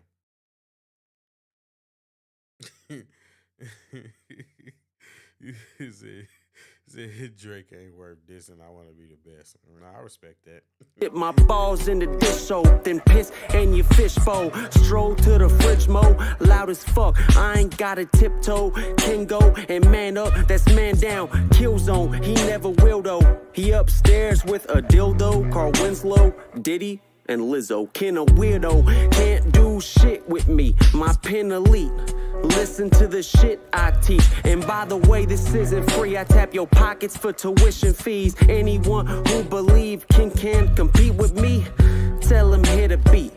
He said Drake ain't worth this, and I want to be the best. I respect that. Dip my balls in the dish soap, then piss in your fishbowl. Stroll to the fridge mo, loud as fuck. I ain't got a tiptoe. Can go and man up, that's man down. Kill zone, he never will though. He upstairs with a dildo. Carl Winslow, Diddy, and Lizzo. Ken a weirdo, can't do shit with me. My pen elite. Listen to the shit I teach. And by the way, this isn't free. I tap your pockets for tuition fees. Anyone who believe Ken can compete with me, tell him hit a beat.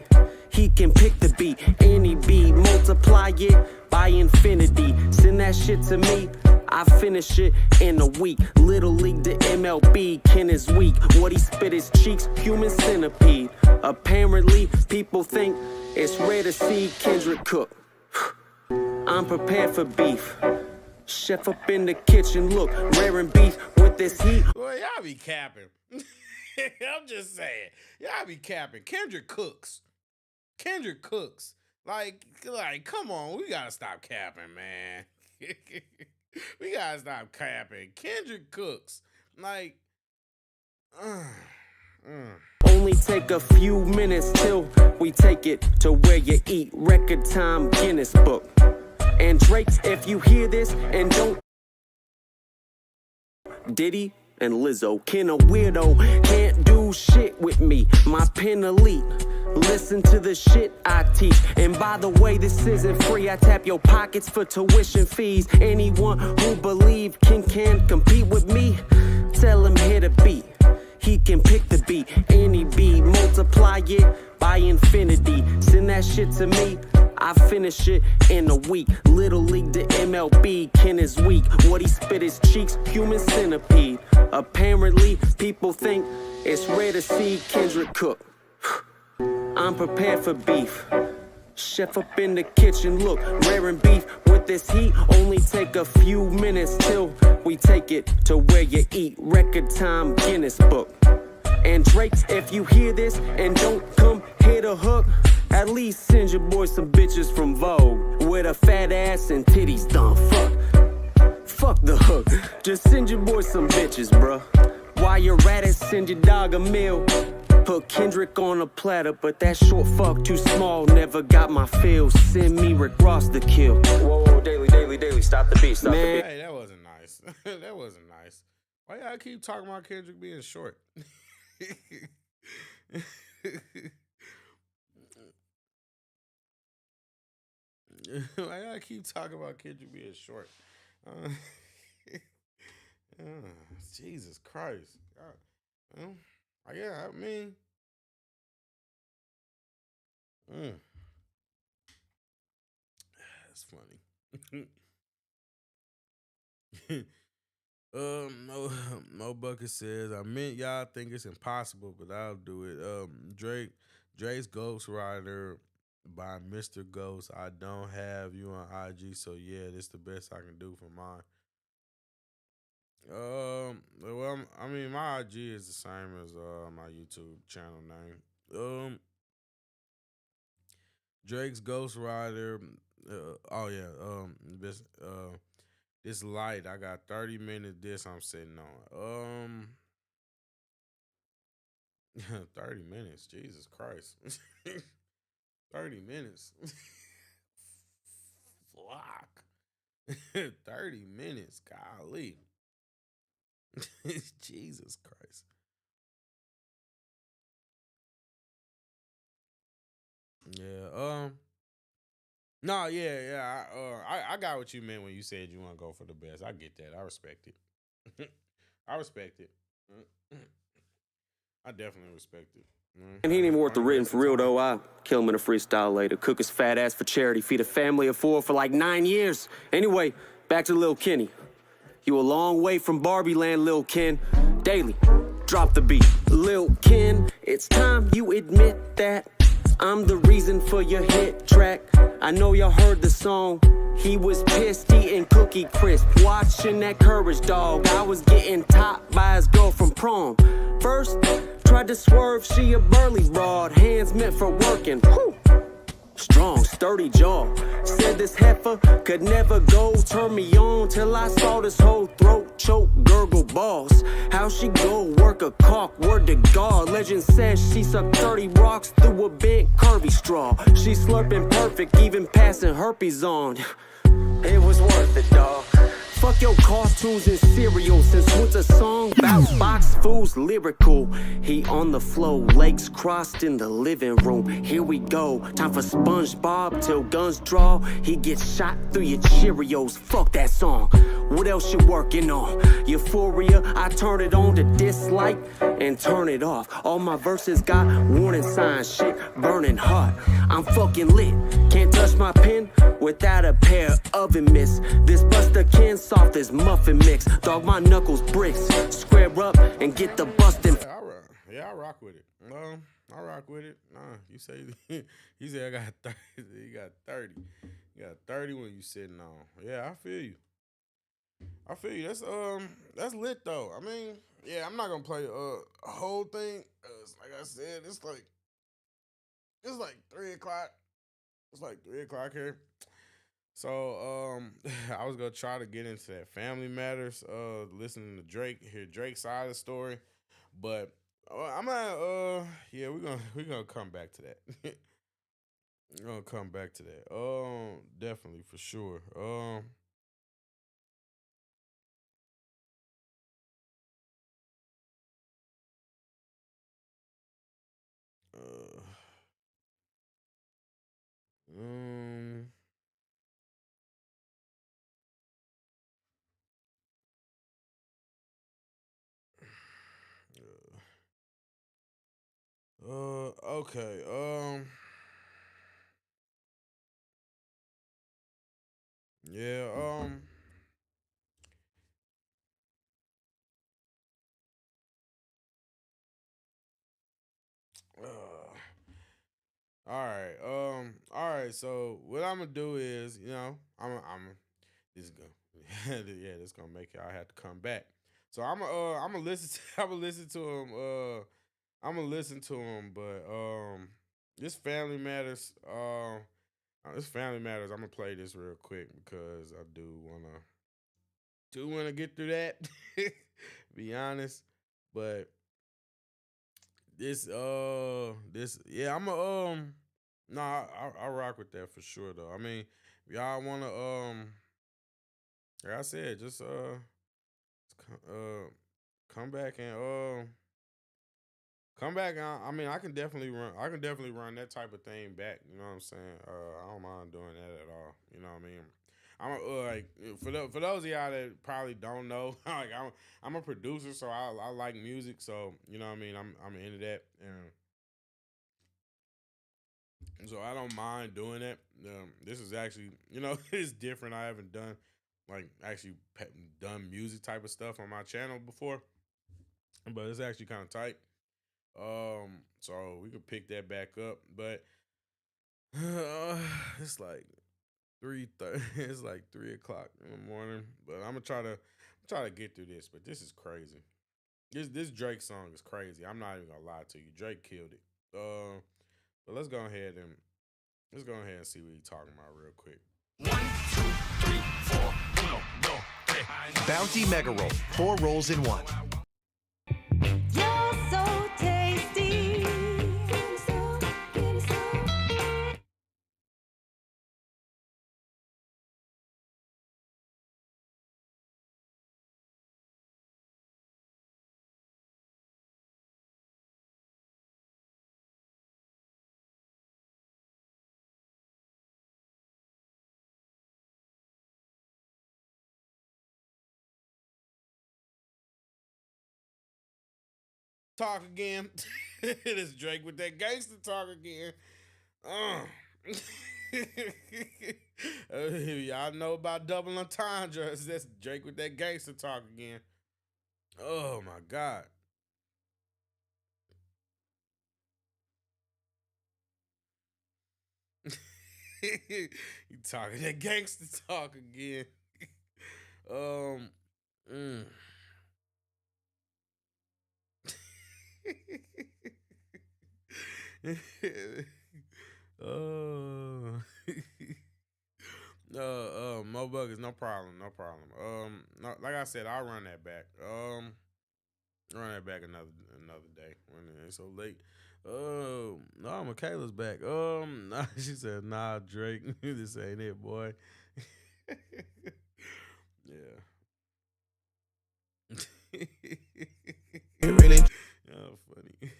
He can pick the beat, any beat, multiply it by infinity. Send that shit to me, I finish it in a week. Little League to MLB, Ken is weak. What he spit his cheeks, human centipede. Apparently, people think it's rare to see Kendrick cook. I'm prepared for beef. Chef up in the kitchen, look, raring beef with this heat. Well, y'all be capping. I'm just saying. Y'all be capping. Kendrick cooks. Like, come on. We gotta stop capping, man. We gotta stop capping. Kendrick cooks. Like, Only take a few minutes till we take it to where you eat. Record time Guinness Book. And Drake, if you hear this and don't, Diddy and Lizzo. Ken a weirdo, can't do shit with me. My pen elite. Listen to the shit I teach. And by the way, this isn't free. I tap your pockets for tuition fees. Anyone who believe Ken can compete with me, tell him hit a beat. He can pick the beat, any beat, multiply it by infinity. Send that shit to me, I finish it in a week. Little League to MLB, Ken is weak. What he spit his cheeks, human centipede. Apparently, people think it's rare to see Kendrick cook. I'm prepared for beef. Chef up in the kitchen, look, raring beef with this heat. Only take a few minutes till we take it to where you eat. Record time Guinness Book. And Drake, if you hear this and don't come hit a hook, at least send your boy some bitches from Vogue with a fat ass and titties done. Fuck the hook. Just send your boy some bitches, bruh. While you're at it, send your dog a meal. Put Kendrick on a platter, but that short fuck too small. Never got my feels. Send me Rick Ross to kill. Whoa, daily, stop the beat, stop the beat. Hey, that wasn't nice. That wasn't nice. Why y'all keep talking about Kendrick being short? Why y'all keep talking about Kendrick being short? Jesus Christ. Yeah, I mean, that's funny. Mo Bucket says, I meant y'all think it's impossible, but I'll do it. Drake's Ghost Rider by Mr. Ghost. I don't have you on IG, so yeah, this the best I can do for mine. Well, I mean, my IG is the same as my YouTube channel name. Drake's Ghost Rider. Oh yeah. This light. I got 30 minutes. This I'm sitting on. 30 minutes. Jesus Christ. 30 minutes. Flock. 30 minutes. Golly. Jesus Christ. Yeah. No, yeah. I got what you meant when you said you want to go for the best. I get that. I respect it. I respect it. I definitely respect it. And he ain't even worth the written for real, though. I kill him in a freestyle later. Cook his fat ass for charity. Feed a family of 4 for like 9 years. Anyway, back to Lil Kenny. You a long way from Barbie Land, Lil Ken. Daily, drop the beat. Lil Ken, it's time you admit that I'm the reason for your hit track. I know y'all heard the song. He was pissed eating Cookie Crisp, watching that Courage Dog. I was getting topped by his girl from prom. First, tried to swerve, she a burly broad. Hands meant for working. Whew. Strong, sturdy jaw. Said this heifer could never go. Turn me on till I saw this whole throat choke, gurgle balls. How she go work a cock, word to God. Legend says she sucked 30 rocks through a bent curvy straw. She slurping perfect, even passing herpes on. It was worth it, dog. Fuck your cartoons and cereal. Since what's a song about box foods lyrical? He on the flow, legs crossed in the living room. Here we go, time for SpongeBob till guns draw. He gets shot through your Cheerios. Fuck that song. What else you working on? Euphoria, I turn it on to dislike and turn it off. All my verses got warning signs, shit burning hot. I'm fucking lit, can't touch my pen without a pair of oven mitts. This Buster Ken soft as muffin mix. Dog, my knuckles bricks. Square up and get the bustin'. I rock with it. I rock with it. Nah, you say you say I got 30. You got 30. You got 30 when you sitting on. Yeah, I feel you. That's lit though. I mean, yeah, I'm not gonna play a whole thing. Like I said, it's like 3 o'clock. It's like 3 o'clock here. So I was gonna try to get into that Family Matters, listening to Drake, hear Drake's side of the story, but I'm gonna yeah, we're gonna come back to that. We're gonna come back to that. Definitely for sure. Uh, um, okay. Yeah. All right. All right. So what I'm gonna do is, this is gonna, yeah, this gonna make y'all have to come back. So I'm gonna listen. I'm gonna listen to him. I'm gonna listen to him. But this Family Matters. This Family Matters. I'm gonna play this real quick because I do wanna get through that. Be honest, but yeah, I'm a nah, I rock with that for sure though. I mean, if y'all wanna like I said, just come back and come back. I mean, I can definitely run that type of thing back. You know what I'm saying? I don't mind doing that at all. You know what I mean? I'm like for those of y'all that probably don't know, like I'm a producer, so I like music. So you know what I mean? I'm into that, and so I don't mind doing that. This is actually, it's different. I haven't done like actually done music type of stuff on my channel before, but it's actually kind of tight. So we could pick that back up, but it's like 3:30. It's like 3 o'clock in the morning. But I'm gonna try to get through this. But this is crazy. This Drake song is crazy. I'm not even gonna lie to you. Drake killed it. But let's go ahead and see what he's talking about real quick. Bounty Mega Roll, 4 rolls in 1. You're so tasty. Talk again. It is Drake with that gangster talk again. Y'all know about double entendre. That's Drake with that gangster talk again. Oh my God. You talking that gangster talk again. um mm. Oh. Mo Buggers, no problem, no problem. No, like I said, I'll run that back. Run that back another day when it's so late. No, Michaela's back. Nah, she said, nah, Drake, this ain't it, boy. Yeah. Really? Oh, funny.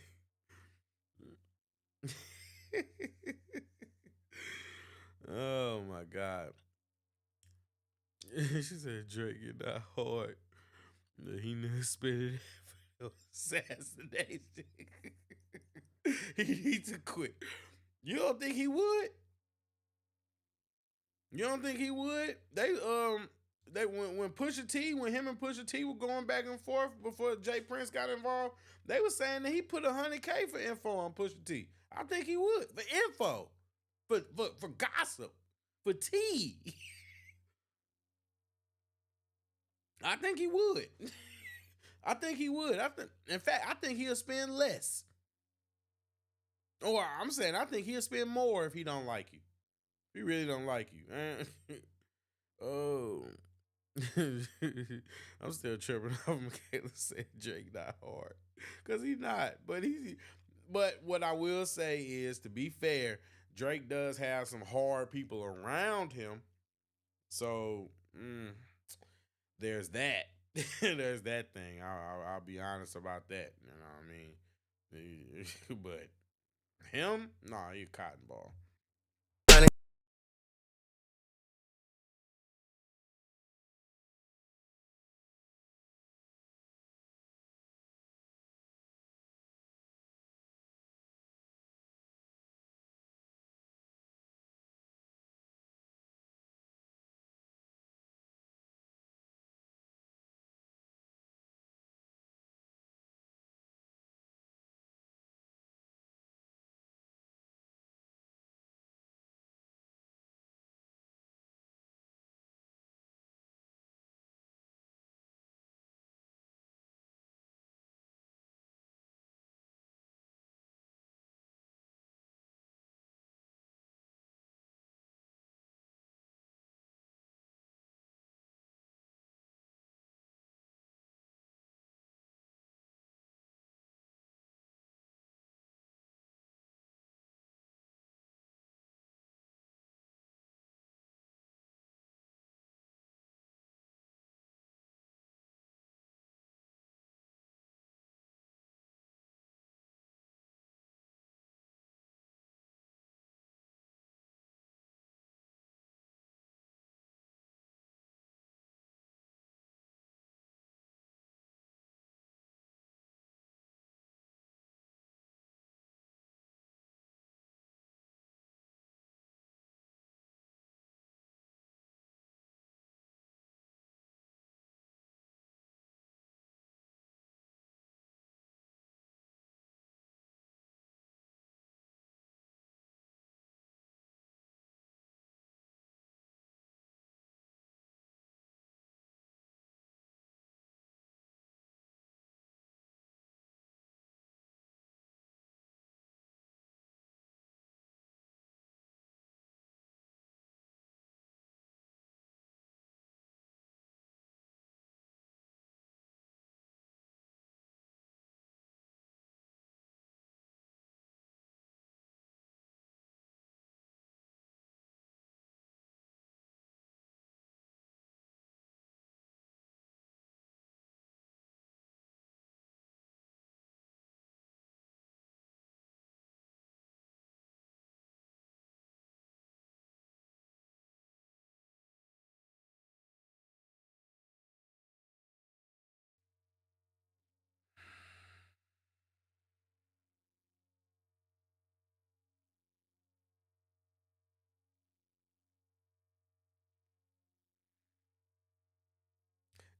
Oh my God. She said Drake, you're not hard. He never spit it for assassination. He needs to quit. You don't think he would? You don't think he would? They when Pusha T, when him and Pusha T were going back and forth before Jay Prince got involved, they were saying that he put $100K for info on Pusha T. I think he would for info, for gossip, for tea. I think he would. I think he would. In fact, I think he'll spend less. Or I'm saying, I think he'll spend more if he don't like you. If he really don't like you. Oh. I'm still tripping off Michaela said Drake not hard. Cause he's not. But what I will say is, to be fair, Drake does have some hard people around him. So there's that. There's that thing. I'll be honest about that. You know what I mean? But him? Nah, he a cotton ball.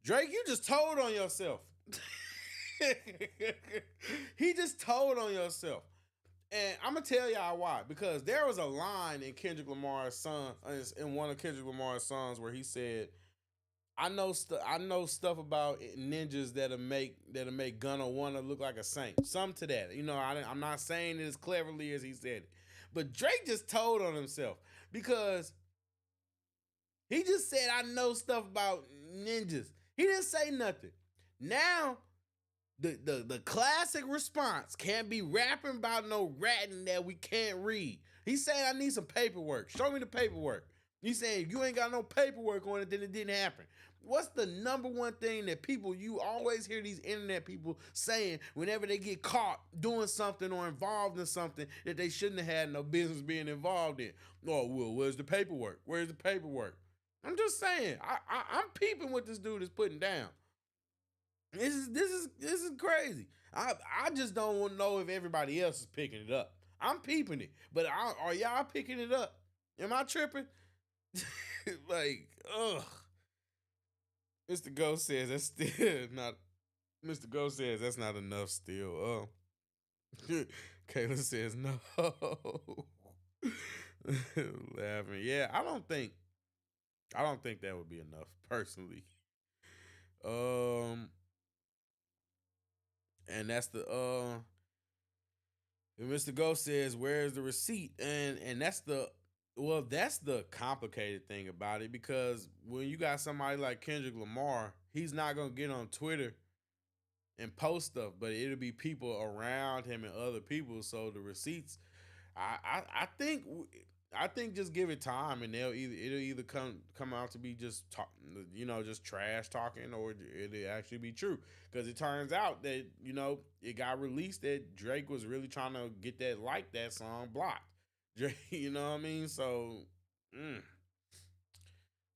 Drake, you just told on yourself. He just told on yourself. And I'm gonna tell y'all why. Because there was a line in Kendrick Lamar's song, in one of Kendrick Lamar's songs, where he said, I know stuff about ninjas that'll make Gunna wanna look like a saint. Some to that. You know, I'm not saying it as cleverly as he said it. But Drake just told on himself because he just said, I know stuff about ninjas. He didn't say nothing. Now, the classic response can't be rapping about no ratting that we can't read. He's saying, I need some paperwork. Show me the paperwork. He's saying, if you ain't got no paperwork on it, then it didn't happen. What's the number one thing that you always hear these internet people saying whenever they get caught doing something or involved in something that they shouldn't have had no business being involved in? Oh, well, where's the paperwork? Where's the paperwork? I'm just saying, I'm peeping what this dude is putting down. This is crazy. I just don't want to know if everybody else is picking it up. I'm peeping it, but are y'all picking it up? Am I tripping? Like, ugh. Mr. Ghost says that's still not. Mr. Ghost says that's not enough. Still, Kayla says no. Laughing. Yeah, I don't think that would be enough personally. And that's the Mr. Ghost says, where's the receipt? And that's the complicated thing about it, because when you got somebody like Kendrick Lamar, he's not gonna get on Twitter and post stuff, but it'll be people around him and other people. So the receipts, I think just give it time, and it'll either come out to be just just trash talking, or it'll actually be true. Because it turns out that it got released that Drake was really trying to get that song blocked. You know what I mean? So,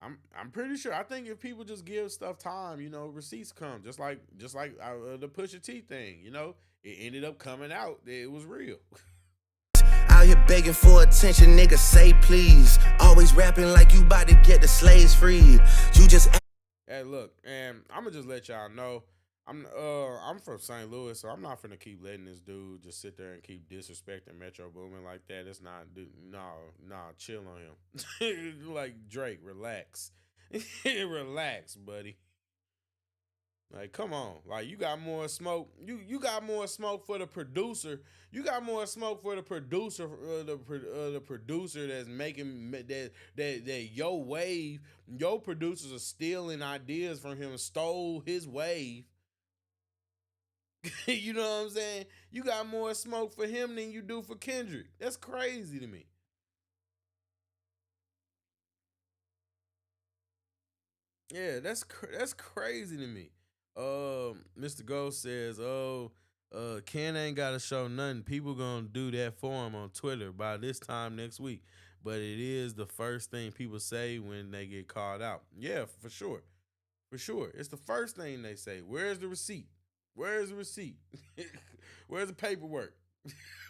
I'm pretty sure. I think if people just give stuff time, receipts come. Just like the Pusha T thing. It ended up coming out. It was real. Out here begging for attention, nigga, say please. Always rapping like you about to get the slaves freed. You just. Hey, look, and I'm gonna just let y'all know. I'm from St. Louis, so I'm not finna keep letting this dude just sit there and keep disrespecting Metro Boomin like that. It's not, chill on him. Like, Drake, relax. Relax, buddy. Like, come on. Like, you got more smoke. You got more smoke for the producer. You got more smoke for the producer. The producer that's making that your wave. Your producers are stealing ideas from him. Stole his wave. You know what I'm saying? You got more smoke for him than you do for Kendrick. That's crazy to me. Yeah, that's crazy to me. Mr. Ghost says, Ken ain't got to show nothing. People gonna do that for him on Twitter by this time next week. But it is the first thing people say when they get called out. Yeah, for sure. For sure. It's the first thing they say. Where's the receipt? Where's the receipt? Where's the paperwork?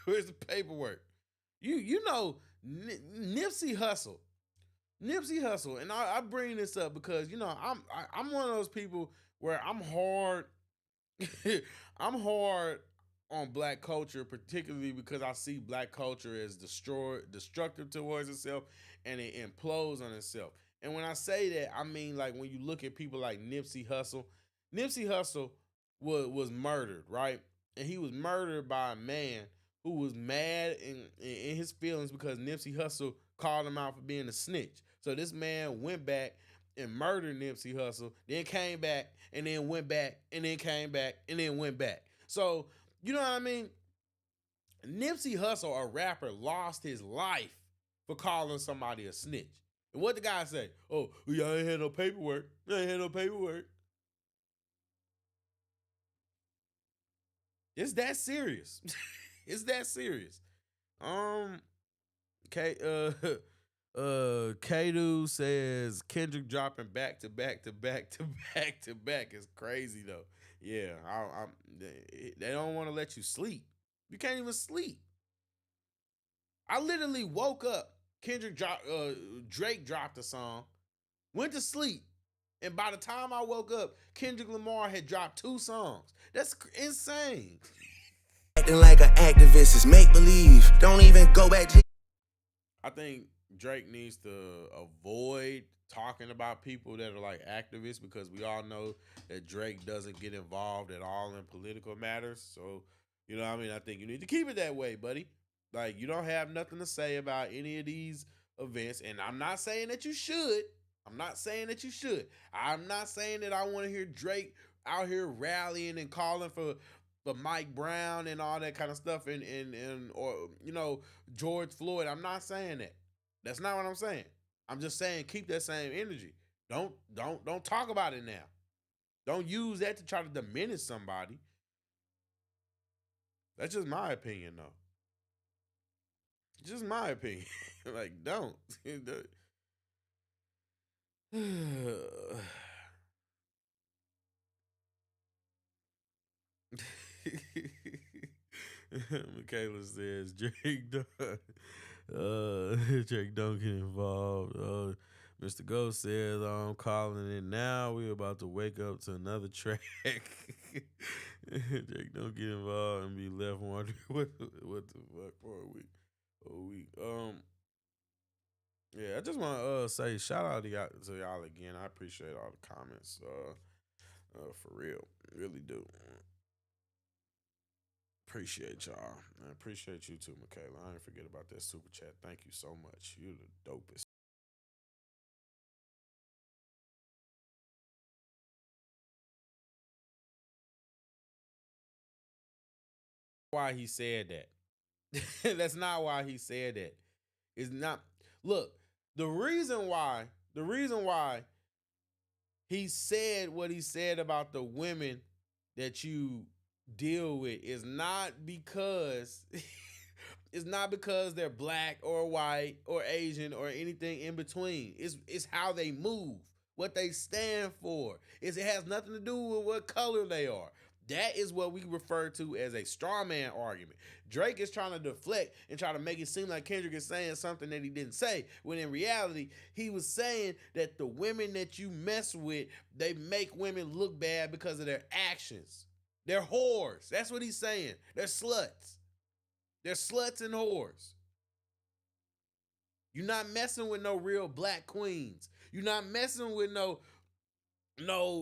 Where's the paperwork? Nipsey Hussle. Nipsey Hussle, and I bring this up because I'm one of those people where I'm hard. I'm hard on black culture, particularly because I see black culture as destructive towards itself, and it implodes on itself. And when I say that, I mean, like, when you look at people like Nipsey Hussle was murdered, right? And he was murdered by a man who was mad in his feelings because Nipsey Hussle called him out for being a snitch. So this man went back and murdered Nipsey Hussle, then came back, and then went back, and then came back, and then went back. So, you know what I mean? Nipsey Hussle, a rapper, lost his life for calling somebody a snitch. And what the guy say? Oh, yeah, I ain't had no paperwork. I ain't had no paperwork. It's that serious. It's that serious. Kadu says Kendrick dropping back to back to back to back to back is crazy though. Yeah, they don't want to let you sleep. You can't even sleep. I literally woke up. Drake dropped a song, went to sleep, And by the time I woke up, Kendrick Lamar had dropped 2 songs. That's insane. Acting like an activist is make believe. Don't even go back to. I think Drake needs to avoid talking about people that are like activists, because we all know that Drake doesn't get involved at all in political matters. So, you know what I mean? I think you need to keep it that way, buddy. Like, you don't have nothing to say about any of these events. And I'm not saying that you should. I'm not saying that you should. I'm not saying that I want to hear Drake out here rallying and calling for Mike Brown and all that kind of stuff and or, you know, George Floyd. I'm not saying that. That's not what I'm saying. I'm just saying keep that same energy. Don't talk about it now. Don't use that to try to diminish somebody. That's just my opinion, though. Just my opinion. Like, don't. Michaela says Drake don't get involved. Mr. Ghost says I'm calling it now. We're about to wake up to another track. Drake don't get involved and be left wondering what the fuck for a week. Yeah, I just want to say shout out to y'all again. I appreciate all the comments. For real, really do. Appreciate y'all. I appreciate you too, Michaela. I didn't forget about that super chat. Thank you so much. You're the dopest. Why he said that. That's not why he said that. It's not. Look, the reason why he said what he said about the women that you deal with is not because it's not because they're black or white or Asian or anything in between. It's how they move, what they stand for. It has nothing to do with what color they are. That is what we refer to as a straw man argument. Drake is trying to deflect and try to make it seem like Kendrick is saying something that he didn't say, when in reality, he was saying that the women that you mess with, they make women look bad because of their actions. They're whores. That's what he's saying. They're sluts. They're sluts and whores. You're not messing with no real black queens. You're not messing with no,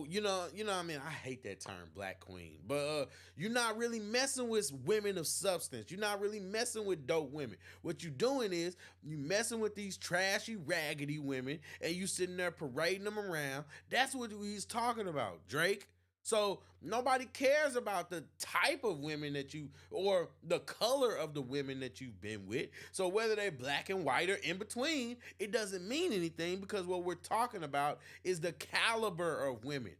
you know what I mean? I hate that term, black queen. But you're not really messing with women of substance. You're not really messing with dope women. What you're doing is you messing with these trashy, raggedy women, and you sitting there parading them around. That's what he's talking about, Drake. So nobody cares about the type of women that you, or the color of the women that you've been with. So whether they're black and white or in between, it doesn't mean anything, because what we're talking about is the caliber of women.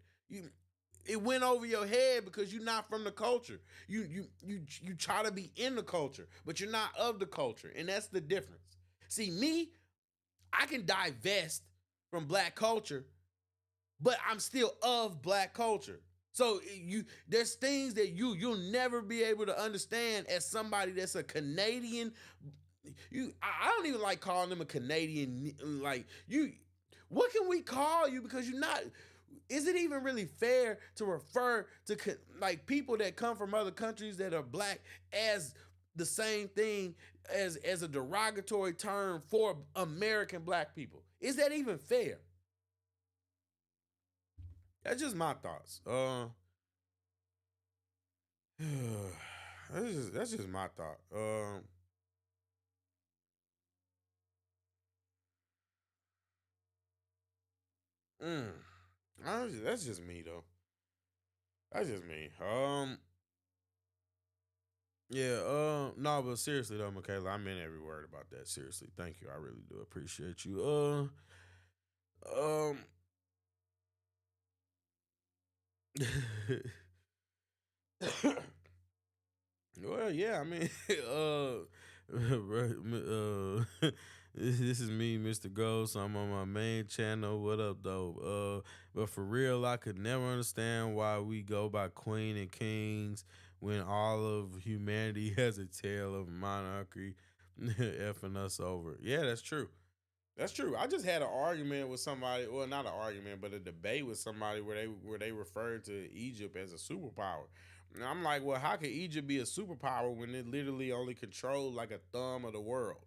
It went over your head because you're not from the culture. You try to be in the culture, but you're not of the culture, and that's the difference. See, me, I can divest from black culture, but I'm still of black culture. So there's things that you'll never be able to understand as somebody that's a Canadian. I don't even like calling them a Canadian. Like, what can we call you? Because you're not. Is it even really fair to refer to like people that come from other countries that are black as the same thing as a derogatory term for American black people? Is that even fair? That's just my thoughts. That's just my thought. That's just me though. That's just me. Yeah. No, but seriously though, Michaela, I meant every word about that. Seriously, thank you. I really do appreciate you. Well, yeah, I mean, this is me, Mr. Ghost. I'm on my main channel. What up, though? But for real, I could never understand why we go by queen and kings when all of humanity has a tale of monarchy effing us over. Yeah, that's true. That's true. I just had an argument with somebody, well, not an argument, but a debate with somebody where they referred to Egypt as a superpower. And I'm like, well, how can Egypt be a superpower when it literally only controlled like a thumb of the world?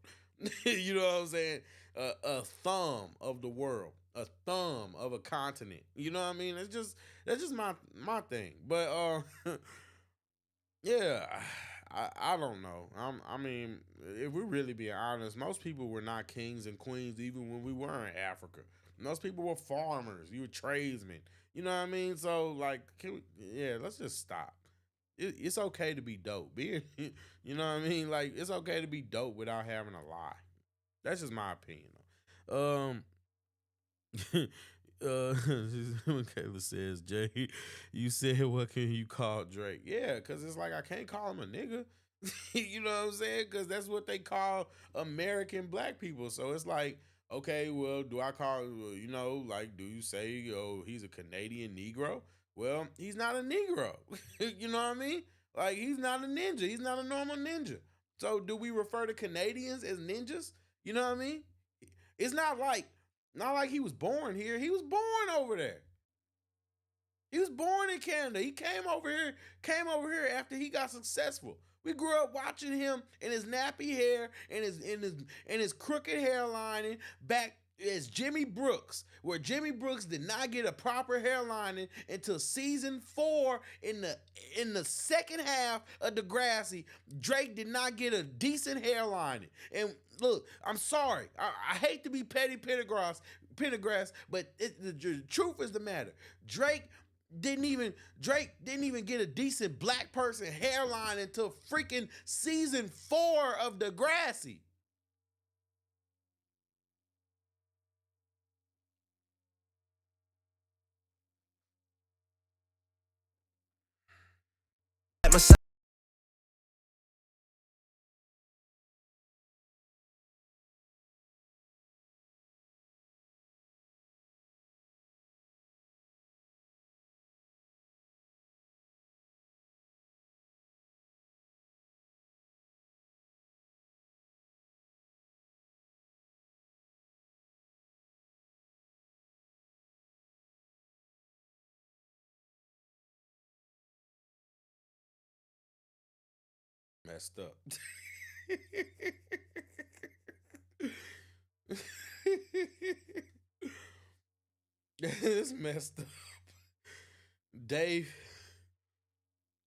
You know what I'm saying? A thumb of the world, a thumb of a continent. You know what I mean? It's just that's just my thing. But yeah, I don't know. I mean, if we really be honest, most people were not kings and queens even when we were in Africa. Most people were farmers. You were tradesmen. You know what I mean? So like, yeah, let's just stop. It's okay to be dope. You know what I mean? Like, it's okay to be dope without having a lie. That's just my opinion. Kayla says, Jay, you said, what can you call Drake? Yeah, because it's like I can't call him a nigga. You know what I'm saying? Because that's what they call American black people. So it's like, okay, well, do I call, like, do you say, oh, he's a Canadian Negro? Well, he's not a Negro. You know what I mean? Like, he's not a ninja. He's not a normal ninja. So do we refer to Canadians as ninjas? You know what I mean? It's not like he was born here. He was born over there. He was born in Canada. He came over here after he got successful. We grew up watching him in his nappy hair and his crooked hairlining back as Jimmy Brooks, where Jimmy Brooks did not get a proper hairlining until season 4 in the second half of Degrassi. Drake did not get a decent hairlining. And look, I'm sorry. I hate to be petty Pendergrass, but the truth is the matter. Drake didn't even get a decent black person hairline until freaking season 4 of Degrassi. Messed up. It's messed up. Dave.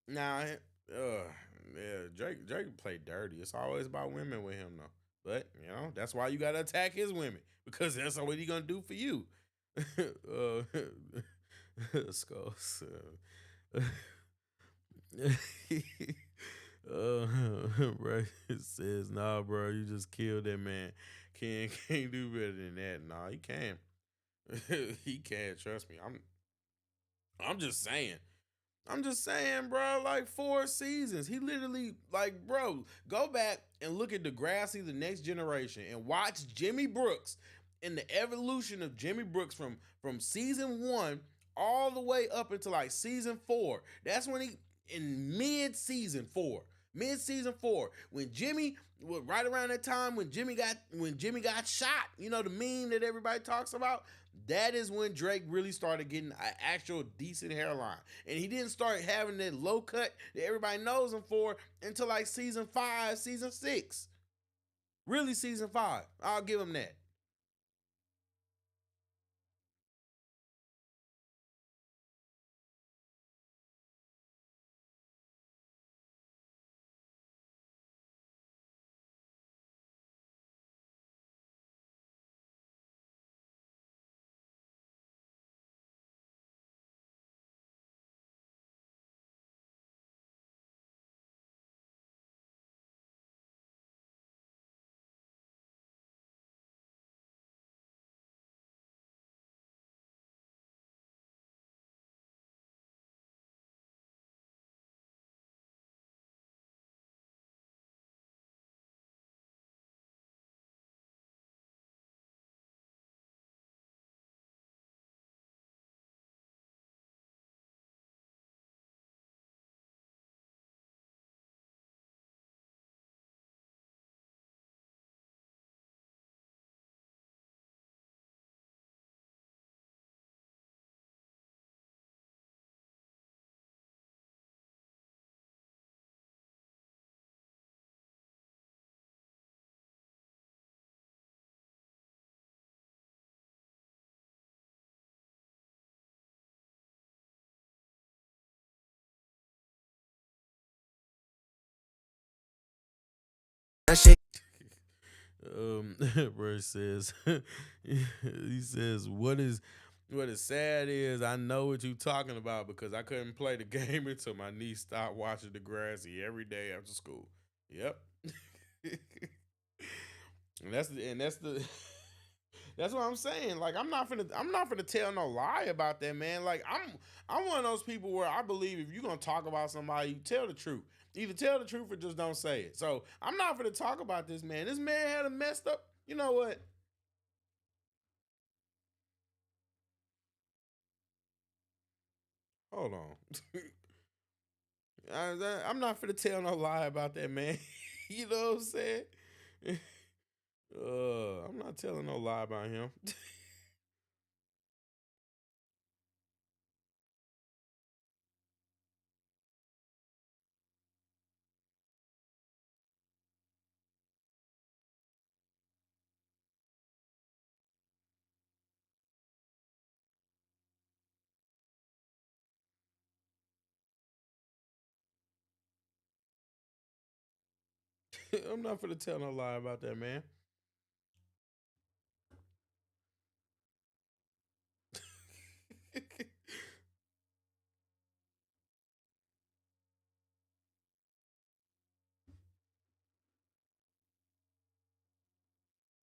Nah, yeah, Drake played dirty. It's always about women with him though. But that's why you gotta attack his women because that's what he gonna do for you. Skulls. Right. It says, nah, bro, you just killed that man. Can't do better than that. Nah, he can. He can. Trust me. I'm just saying. I'm just saying, bro, like 4 seasons. He literally, like, bro, go back and look at Degrassi, The Next Generation, and watch Jimmy Brooks and the evolution of Jimmy Brooks from season 1 all the way up into like season 4. That's when he, in mid-season 4, when Jimmy, right around that time when Jimmy got shot, the meme that everybody talks about, that is when Drake really started getting an actual decent hairline. And he didn't start having that low cut that everybody knows him for until like season 5, season 6. Really season 5. I'll give him that. Bro says, he says, what is sad is I know what you talking about because I couldn't play the game until my niece stopped watching Degrassi every day after school. Yep. and that's the that's what I'm saying. Like I'm not finna tell no lie about that, man. Like I'm one of those people where I believe if you're gonna talk about somebody, you tell the truth. Either tell the truth or just don't say it. So I'm not finna talk about this man. This man had a messed up. You know what? Hold on. I'm not finna tell no lie about that man. You know what I'm saying? I'm not telling no lie about him. I'm not finna tell no lie about that man.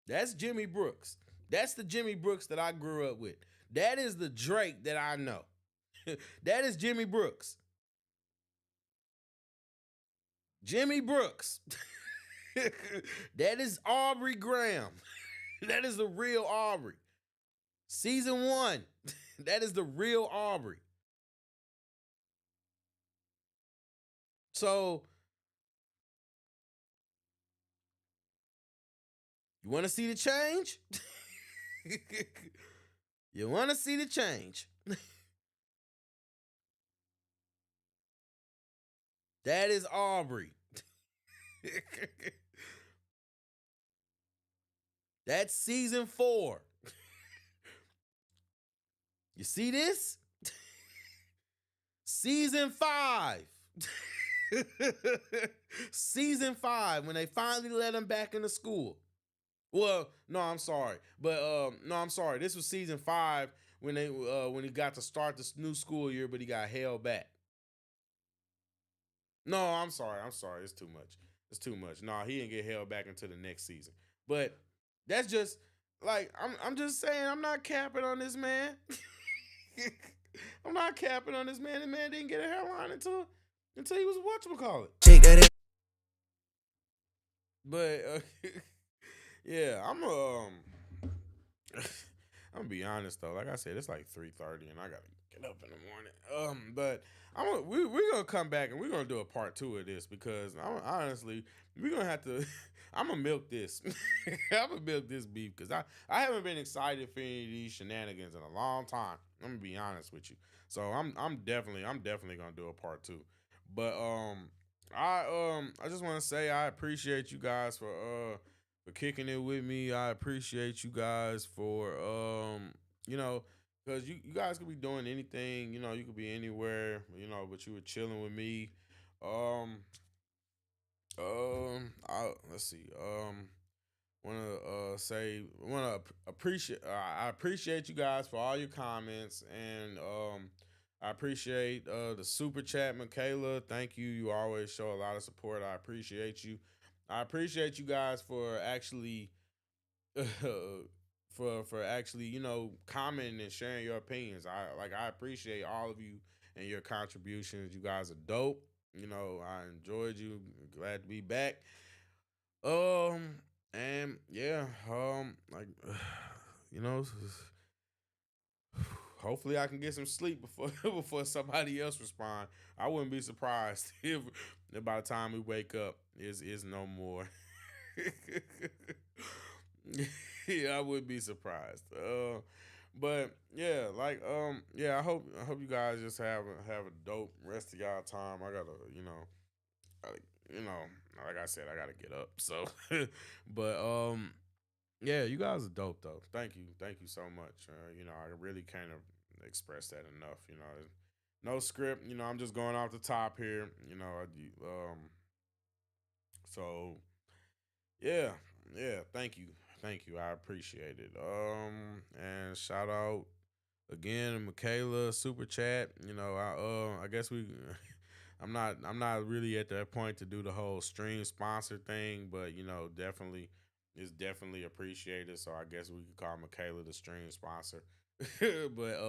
That's Jimmy Brooks. That's the Jimmy Brooks that I grew up with. That is the Drake that I know. That is Jimmy Brooks. Jimmy Brooks. That is Aubrey Graham. That is the real Aubrey. Season 1. That is the real Aubrey. So, you want to see the change? You want to see the change? That is Aubrey. That's season 4. You see this? Season 5. Season 5, when they finally let him back into school. Well, no, I'm sorry. But no, I'm sorry. This was season 5 when he got to start this new school year, but he got held back. No, I'm sorry. It's too much. It's too much. No, he didn't get held back until the next season. But that's just like I'm just saying I'm not capping on this man. I'm not capping on this man. The man didn't get a hairline until he was whatchamacallit. But yeah, I'm gonna be honest though. Like I said, it's like 3:30 and I gotta get up in the morning. But we're gonna come back and we're gonna do a part 2 of this because honestly, we're gonna have to. I'm gonna milk this. I'm gonna milk this beef because I haven't been excited for any of these shenanigans in a long time. I'm gonna be honest with you. So I'm definitely gonna do a part 2. But I just want to say I appreciate you guys for kicking it with me. I appreciate you guys for because you guys could be doing anything, you could be anywhere, but you were chilling with me. Let's see. I appreciate you guys for all your comments and I appreciate the super chat, Michaela. Thank you. You always show a lot of support. I appreciate you. I appreciate you guys for actually for actually, commenting and sharing your opinions. I appreciate all of you and your contributions. You guys are dope. I enjoyed you. Glad to be back. And yeah, like hopefully I can get some sleep before somebody else respond. I wouldn't be surprised if by the time we wake up is no more. Yeah, I would be surprised. But yeah, like yeah, I hope you guys just have a dope rest of y'all time. I gotta, like I said, I gotta get up. So, but yeah, you guys are dope though. Thank you so much. I really can't express that enough. No script. I'm just going off the top here. So yeah, Yeah, thank you. I appreciate it. And shout out again, Michaela, super chat. You know, I guess we. I'm not really at that point to do the whole stream sponsor thing, but you know, definitely it's definitely appreciated. So I guess we could call Michaela the stream sponsor. But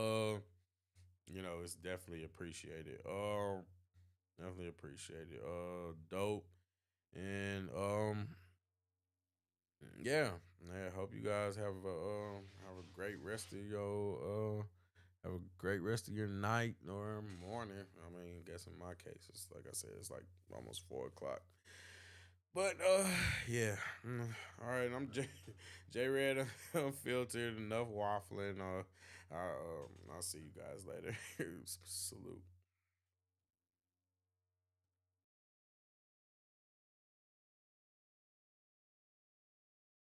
you know, it's definitely appreciated. Definitely appreciated. Dope. And yeah, yeah. Hope you guys have a great rest of your have a great rest of your night or morning. I mean, I guess in my case, it's like I said, it's like almost 4 o'clock. But yeah. All right, I'm J Red Unfiltered. Enough waffling. I'll see you guys later. Salute.